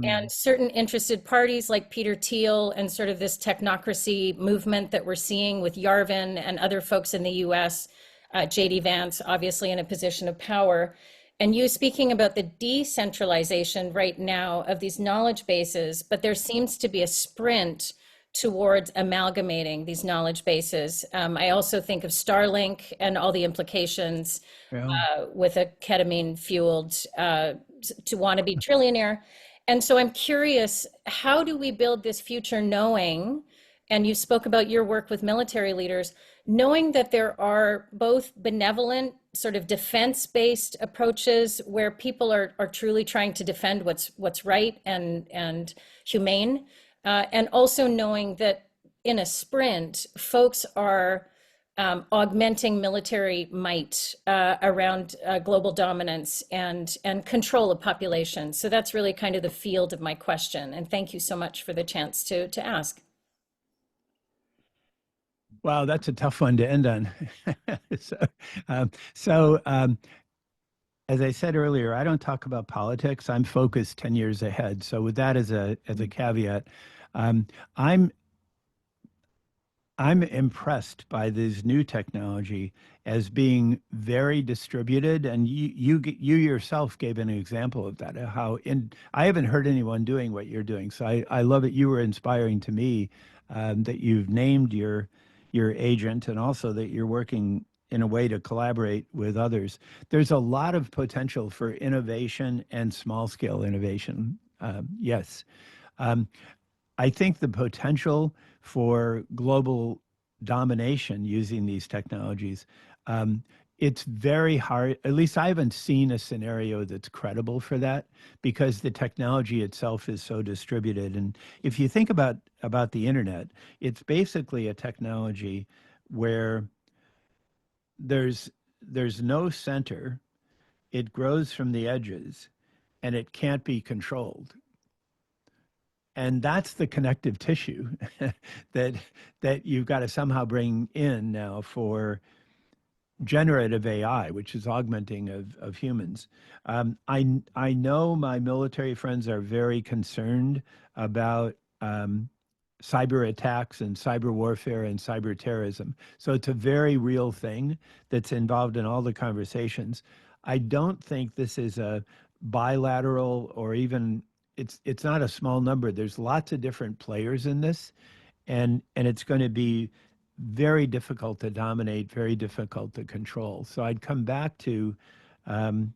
and certain interested parties like Peter Thiel and sort of this technocracy movement that we're seeing with Yarvin and other folks in the US, JD Vance, obviously in a position of power. And you speaking about the decentralization right now of these knowledge bases, but there seems to be a sprint towards amalgamating these knowledge bases. I also think of Starlink and all the implications with a ketamine fueled to want to be trillionaire. And so I'm curious, how do we build this future knowing and you spoke about your work with military leaders, knowing that there are both benevolent, sort of defense-based approaches where people are truly trying to defend what's right and humane, and also knowing that in a sprint, folks are augmenting military might around global dominance and control of population. So that's really kind of the field of my question. And thank you so much for the chance to ask. Wow, that's a tough one to end on. So, as I said earlier, I don't talk about politics. I'm focused 10 years ahead. So with that as a caveat, um, I'm I'm impressed by this new technology as being very distributed, and you yourself gave an example of that. I haven't heard anyone doing what you're doing, so I love it. You were inspiring to me that you've named your agent, and also that you're working in a way to collaborate with others. There's a lot of potential for innovation and small scale innovation. Yes. Um, I think the potential for global domination using these technologies, it's very hard. At least I haven't seen a scenario that's credible for that because the technology itself is so distributed. And if you think about the internet, it's basically a technology where there's no center. It grows from the edges, and it can't be controlled. And that's the connective tissue that you've got to somehow bring in now for generative AI, which is augmenting of humans. I know my military friends are very concerned about cyber attacks and cyber warfare and cyber terrorism. So it's a very real thing that's involved in all the conversations. I don't think this is a bilateral or even it's not a small number. There's lots of different players in this, and it's going to be very difficult to dominate, very difficult to control. So I'd come back to um,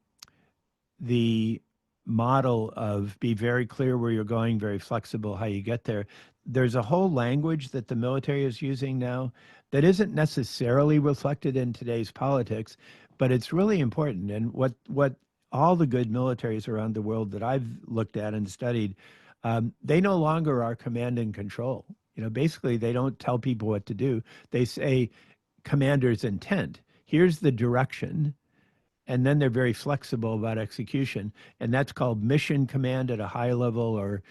the model of be very clear where you're going, very flexible how you get there. There's a whole language that the military is using now that isn't necessarily reflected in today's politics, but it's really important. And what all the good militaries around the world that I've looked at and studied, they no longer are command and control. Basically, they don't tell people what to do. They say, commander's intent. Here's the direction, and then they're very flexible about execution, and that's called mission command at a high level,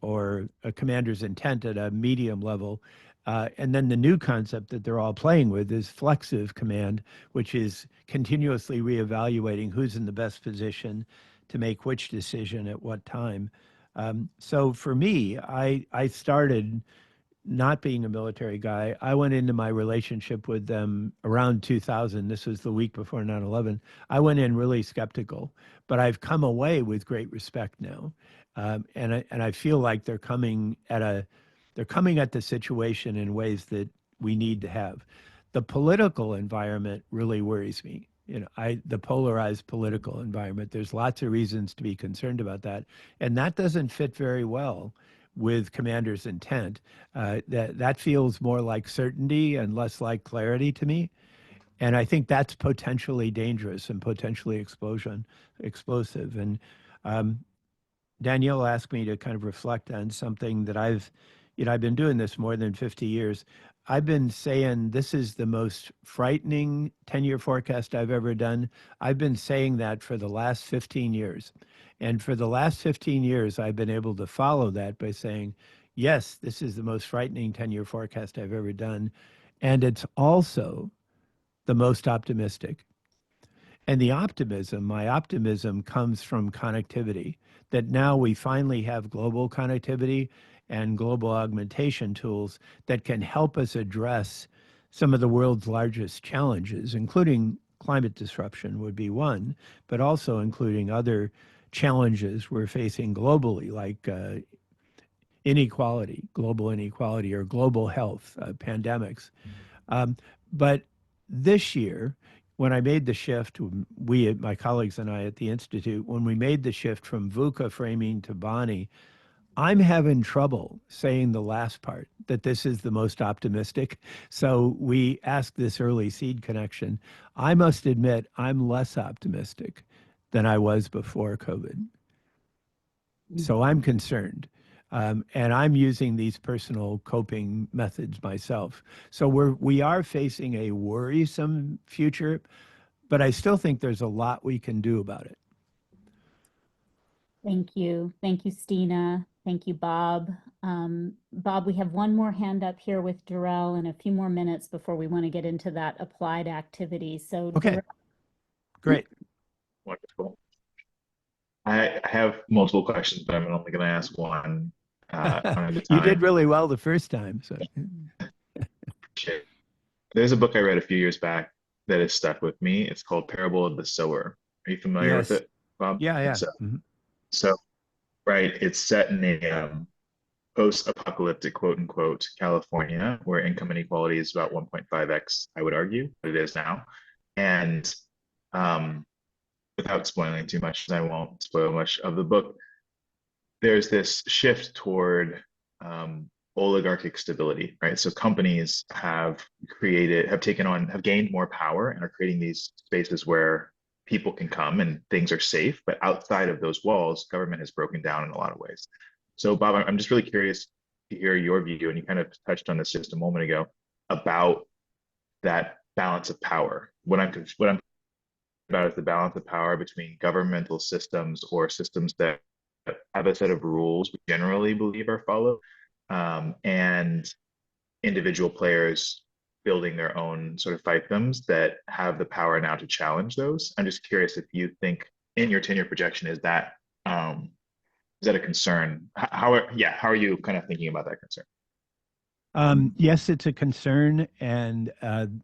or a commander's intent at a medium level. And then the new concept that they're all playing with is flexive command, which is continuously reevaluating who's in the best position to make which decision at what time. So for me, I started not being a military guy. I went into my relationship with them around 2000. This was the week before 9/11. I went in really skeptical, but I've come away with great respect now, and I feel like they're coming at the situation in ways that we need to have. The political environment really worries me. The polarized political environment. There's lots of reasons to be concerned about that, and that doesn't fit very well with commander's intent. That feels more like certainty and less like clarity to me. And I think that's potentially dangerous and potentially explosive. And Danielle asked me to kind of reflect on something that I've been doing this more than 50 years. I've been saying this is the most frightening 10-year forecast I've ever done. I've been saying that for the last 15 years. And for the last 15 years, I've been able to follow that by saying, yes, this is the most frightening 10-year forecast I've ever done. And it's also the most optimistic. And my optimism comes from connectivity, that now we finally have global connectivity and global augmentation tools that can help us address some of the world's largest challenges, including climate disruption would be one, but also including other challenges we're facing globally, like global inequality, or global health, pandemics. But this year, when I made the shift, my colleagues and I at the Institute, when we made the shift from VUCA framing to Bani, I'm having trouble saying the last part, that this is the most optimistic. So we asked this early seed connection. I must admit, I'm less optimistic than I was before COVID. So I'm concerned. And I'm using these personal coping methods myself. So we are facing a worrisome future, but I still think there's a lot we can do about it. Thank you. Thank you, Stina. Thank you, Bob. Bob, we have one more hand up here with Darrell and a few more minutes before we want to get into that applied activity. So, okay, Darrell. Great. Wonderful. I have multiple questions, but I'm only going to ask one one at a time. You did really well the first time. So. There's a book I read a few years back that has stuck with me. It's called Parable of the Sower. Are you familiar with it, Bob? Yeah. So, right, it's set in a post-apocalyptic, quote unquote, California, where income inequality is about 1.5x, I would argue, but it is now. And without spoiling too much, I won't spoil much of the book, there's this shift toward oligarchic stability, right? So companies have gained more power and are creating these spaces where people can come and things are safe, but outside of those walls, government has broken down in a lot of ways. So Bob, I'm just really curious to hear your view, and you kind of touched on this just a moment ago, about that balance of power. What I'm about is the balance of power between governmental systems or systems that have a set of rules we generally believe are followed, and individual players building their own sort of fiefdoms that have the power now to challenge those. I'm just curious if you think in your 10-year projection, is that a concern? How are you kind of thinking about that concern? Yes, it's a concern, and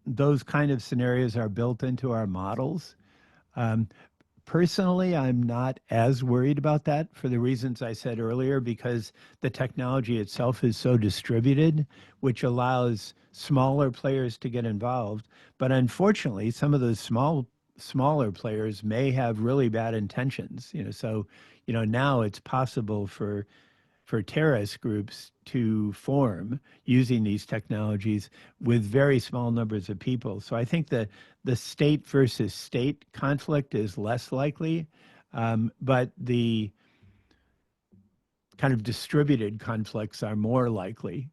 those kind of scenarios are built into our models. Personally, I'm not as worried about that for the reasons I said earlier, because the technology itself is so distributed, which allows smaller players to get involved. But unfortunately, some of those smaller players may have really bad intentions. So now it's possible for terrorist groups to form using these technologies with very small numbers of people. So I think that the state versus state conflict is less likely, but the kind of distributed conflicts are more likely.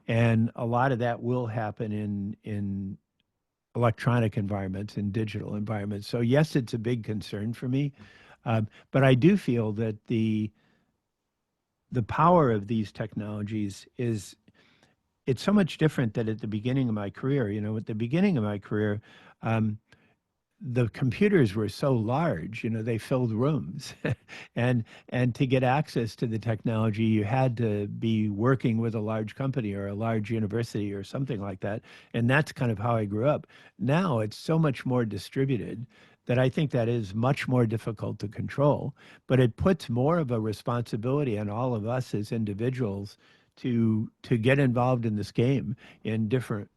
And a lot of that will happen in electronic environments and digital environments. So yes, it's a big concern for me. But I do feel that the power of these technologies it's so much different than at the beginning of my career. At the beginning of my career, the computers were so large, they filled rooms. and to get access to the technology, you had to be working with a large company or a large university or something like that. And that's kind of how I grew up. Now it's so much more distributed that I think that is much more difficult to control, but it puts more of a responsibility on all of us as individuals to get involved in this game in different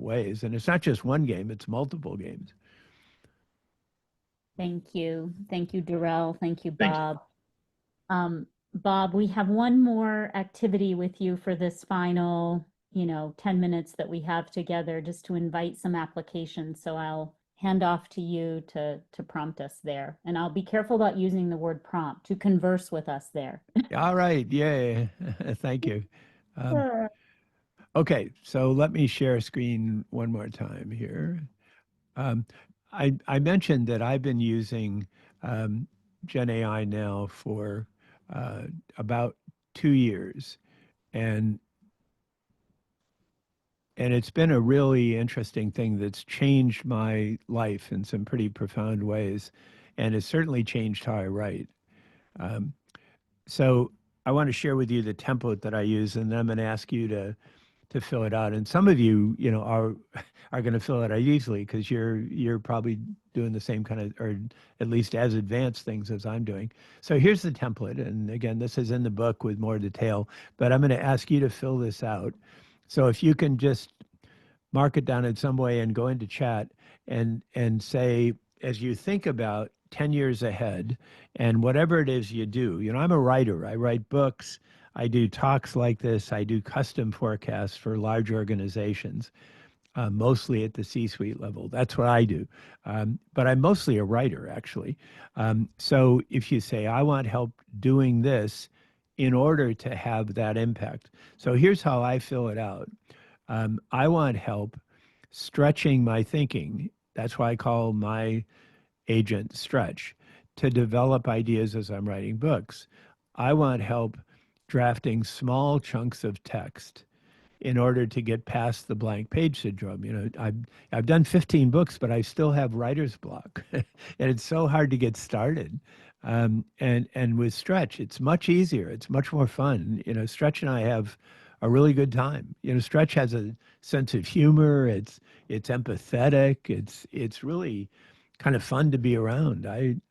ways. And it's not just one game, it's multiple games. Thank you. Thank you, Darrell. Thank you, Bob. Bob, we have one more activity with you for this final, 10 minutes that we have together, just to invite some applications. So I'll hand off to you to prompt us there. And I'll be careful about using the word prompt, to converse with us there. All right. Yay. Thank you. Okay, so let me share a screen one more time here. I mentioned that I've been using Gen AI now for about 2 years, and it's been a really interesting thing that's changed my life in some pretty profound ways, and it's certainly changed how I write. So I want to share with you the template that I use, and then I'm going to ask you to fill it out. And some of you, are going to fill it out easily because you're probably doing the same kind of, or at least as advanced things as I'm doing. So here's the template. And again, this is in the book with more detail, but I'm going to ask you to fill this out. So if you can just mark it down in some way and go into chat and say, as you think about 10 years ahead. And whatever it is you do, I'm a writer. I write books. I do talks like this. I do custom forecasts for large organizations, mostly at the C-suite level. That's what I do. But I'm mostly a writer, actually. So if you say, I want help doing this in order to have that impact. So here's how I fill it out. I want help stretching my thinking. That's why I call my agent Stretch, to develop ideas as I'm writing books. I want help drafting small chunks of text in order to get past the blank page syndrome. I've done 15 books, but I still have writer's block, and it's so hard to get started. And with Stretch, it's much easier. It's much more fun. Stretch and I have a really good time. Stretch has a sense of humor. It's empathetic. It's really kind of fun to be around.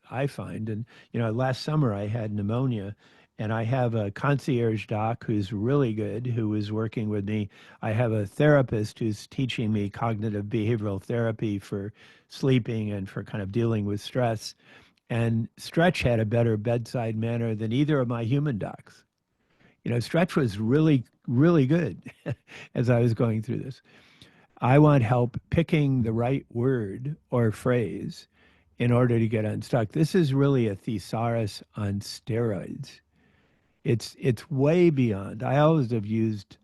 I find, and last summer I had pneumonia, and I have a concierge doc who's really good, who is working with me. I have a therapist who's teaching me cognitive behavioral therapy for sleeping and for kind of dealing with stress. And Stretch had a better bedside manner than either of my human docs. Stretch was really, really good as I was going through this. I want help picking the right word or phrase in order to get unstuck. This is really a thesaurus on steroids. It's way beyond. I always have used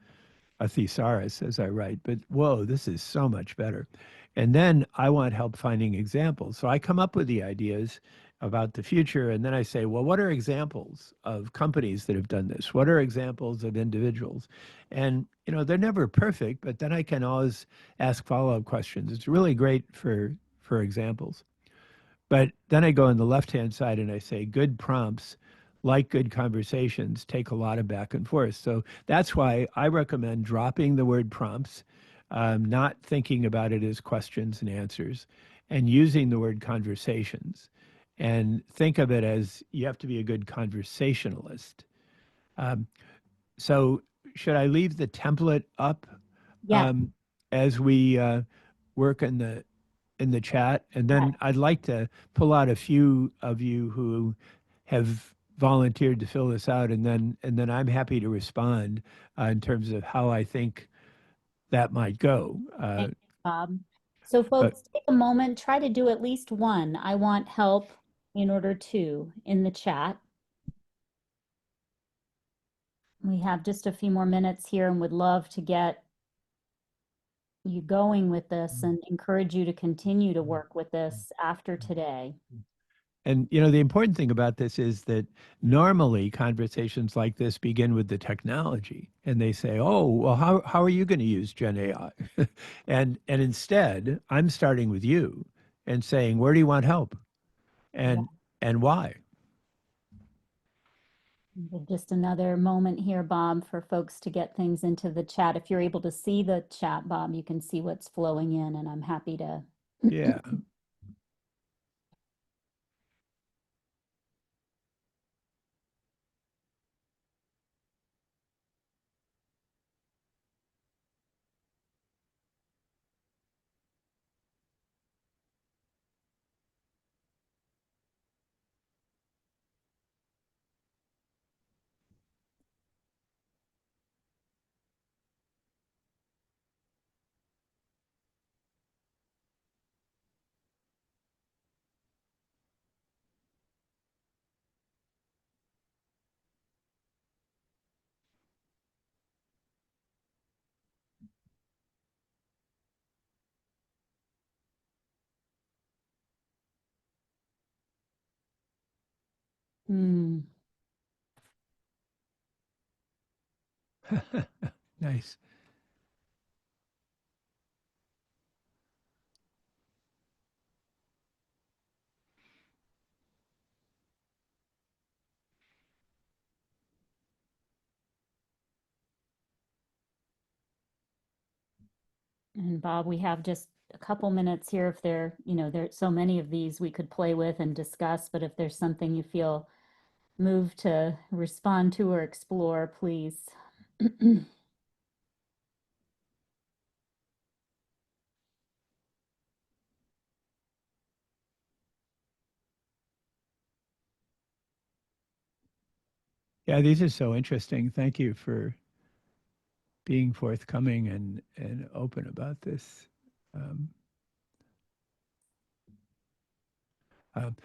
a thesaurus as I write, but whoa, this is so much better. And then I want help finding examples. So I come up with the ideas about the future, and then I say, well, what are examples of companies that have done this? What are examples of individuals? And they're never perfect, but then I can always ask follow-up questions. It's really great for examples. But then I go on the left-hand side and I say, good prompts, like good conversations, take a lot of back and forth. So that's why I recommend dropping the word prompts, not thinking about it as questions and answers, and using the word conversations. And think of it as you have to be a good conversationalist. Um, so should I leave the template up Yeah. as we work in the chat? And then I'd like to pull out a few of you who have volunteered to fill this out, and then I'm happy to respond in terms of how I think that might go. Thanks, Bob. So But folks, take a moment, try to do at least one. I want help in order to in the chat. We have just a few more minutes here and would love to get you going with this and encourage you to continue to work with this after today. And the important thing about this is that normally conversations like this begin with the technology, and they say, "Oh, well, how are you going to use Gen AI?" and instead, I'm starting with you and saying, "Where do you want help, and why?" Just another moment here, Bob, for folks to get things into the chat. If you're able to see the chat, Bob, you can see what's flowing in, and I'm happy to. Yeah. Hmm. Nice. And Bob, we have just a couple minutes here. If there's so many of these we could play with and discuss, but if there's something you feel moved to respond to or explore, please. Yeah, these are so interesting. Thank you for being forthcoming and open about this. Um,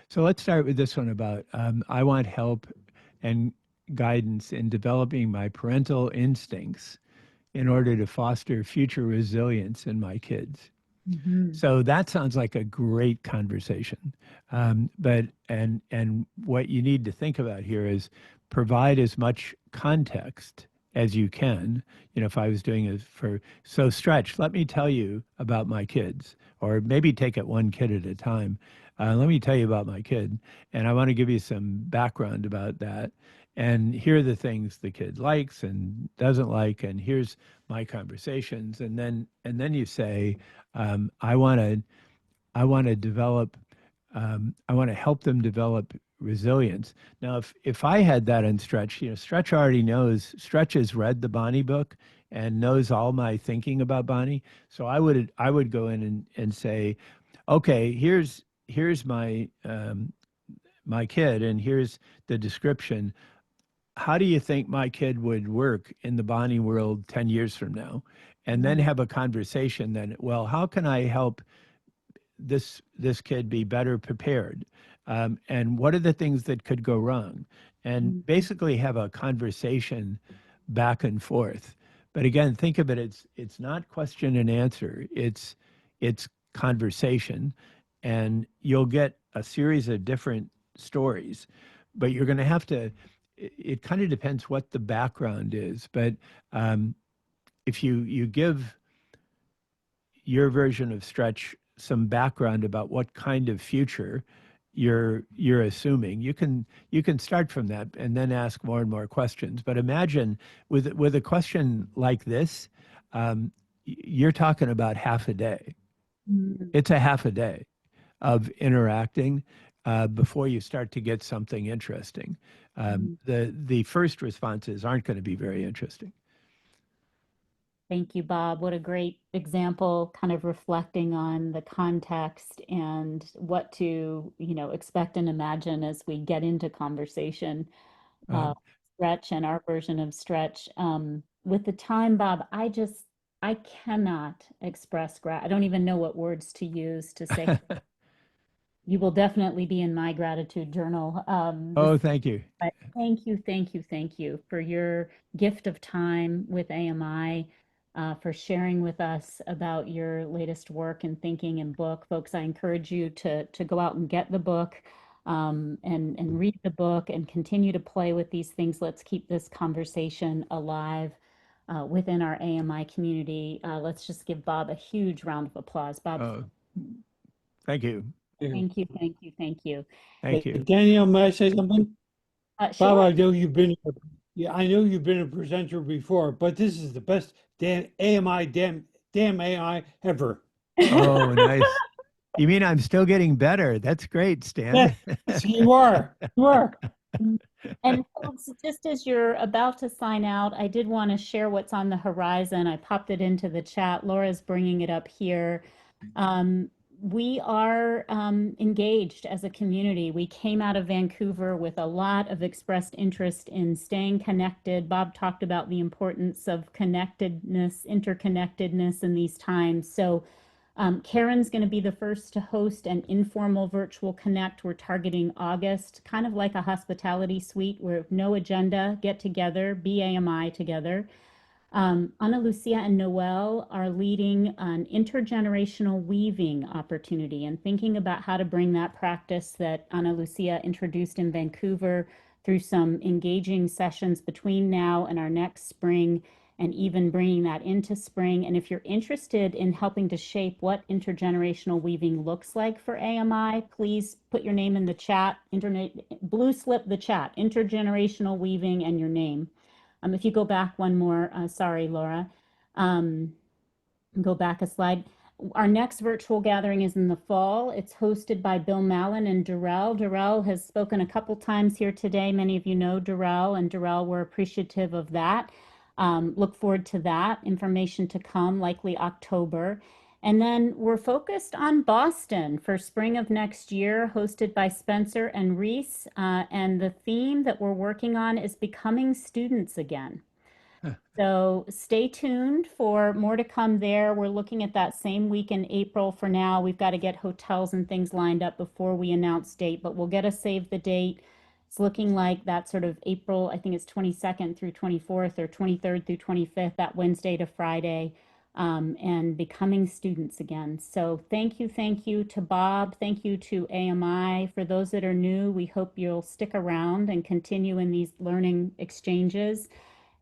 so let's start with this one about I want help and guidance in developing my parental instincts in order to foster future resilience in my kids. So that sounds like a great conversation. But what you need to think about here is provide as much context as you can. You know, if I was doing it so Stretch, let me tell you about my kids, or maybe take it one kid at a time. Let me tell you about my kid, and I want to give you some background about that. And here are the things the kid likes and doesn't like, and here's my conversations. And then you say, I want to develop, I want to help them develop resilience. Now, if I had that in Stretch, you know, Stretch already knows. Stretch has read the Bonnie book and knows all my thinking about Bonnie. So I would go in and say, okay, here's my my kid, and here's the description. How do you think my kid would work in the Bonnie world 10 years from now? And then have a conversation then, well, how can I help this kid be better prepared? And what are the things that could go wrong? And basically have a conversation back and forth. But again, think of it, it's not question and answer. It's conversation, and you'll get a series of different stories, but you're going to have to, it kind of depends what the background is. But if you give your version of Stretch some background about what kind of future you're assuming, you can start from that and then ask more and more questions. But imagine with a question like this, you're talking about half a day. It's a half a day of interacting before you start to get something interesting. The first responses aren't going to be very interesting. Thank you, Bob. What a great example, kind of reflecting on the context and what to, you know, expect and imagine as we get into conversation. Stretch and our version of Stretch. With the time, Bob, I cannot express I don't even know what words to use to say. You will definitely be in my gratitude journal. Oh, thank you. Thank you, thank you, thank you for your gift of time with AMI, for sharing with us about your latest work and thinking and book. Folks, I encourage you to go out and get the book, and read the book and continue to play with these things. Let's keep this conversation alive within our AMI community. Let's just give Bob a huge round of applause. Bob. Thank you. Thank you, thank you, thank you. Thank you. Danielle, may I say something? Sure. Bob, I know I know you've been a presenter before, but this is the best damn AI ever. Oh, nice. You mean I'm still getting better? That's great, Stan. Yes, you are. You are. And folks, just as you're about to sign out, I did want to share what's on the horizon. I popped it into the chat. Laura's bringing it up here. We are engaged as a community. We came out of Vancouver with a lot of expressed interest in staying connected. Bob talked about the importance of connectedness, interconnectedness in these times. So Karen's going to be the first to host an informal virtual connect. We're targeting August, kind of like a hospitality suite where no agenda, get together, BAMI together. Ana Lucia and Noel are leading an intergenerational weaving opportunity and thinking about how to bring that practice that Ana Lucia introduced in Vancouver through some engaging sessions between now and our next spring, and even bringing that into spring. And if you're interested in helping to shape what intergenerational weaving looks like for AMI, please put your name in the chat, blue slip the chat, intergenerational weaving and your name. If you go back one more, sorry, Laura, go back a slide. Our next virtual gathering is in the fall. It's hosted by Bill Mallon and Durrell. Durrell has spoken a couple times here today. Many of you know Durrell, and Durrell, we're appreciative of that. Look forward to that. Information to come, likely October. And then we're focused on Boston for spring of next year, hosted by Spencer and Reese. And the theme that we're working on is becoming students again. So stay tuned for more to come there. We're looking at that same week in April for now. We've got to get hotels and things lined up before we announce date, but we'll get a save the date. It's looking like that sort of April, I think it's 22nd through 24th or 23rd through 25th, that Wednesday to Friday, and becoming students again. So thank you to Bob. Thank you to AMI. For those that are new, we hope you'll stick around and continue in these learning exchanges.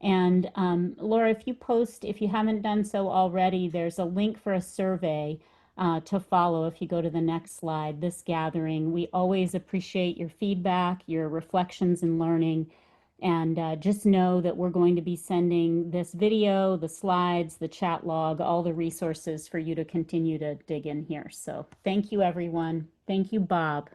And Laura, if you haven't done so already, there's a link for a survey to follow if you go to the next slide, this gathering. We always appreciate your feedback, your reflections and learning. And just know that we're going to be sending this video, the slides, the chat log, all the resources for you to continue to dig in here. So thank you, everyone. Thank you, Bob.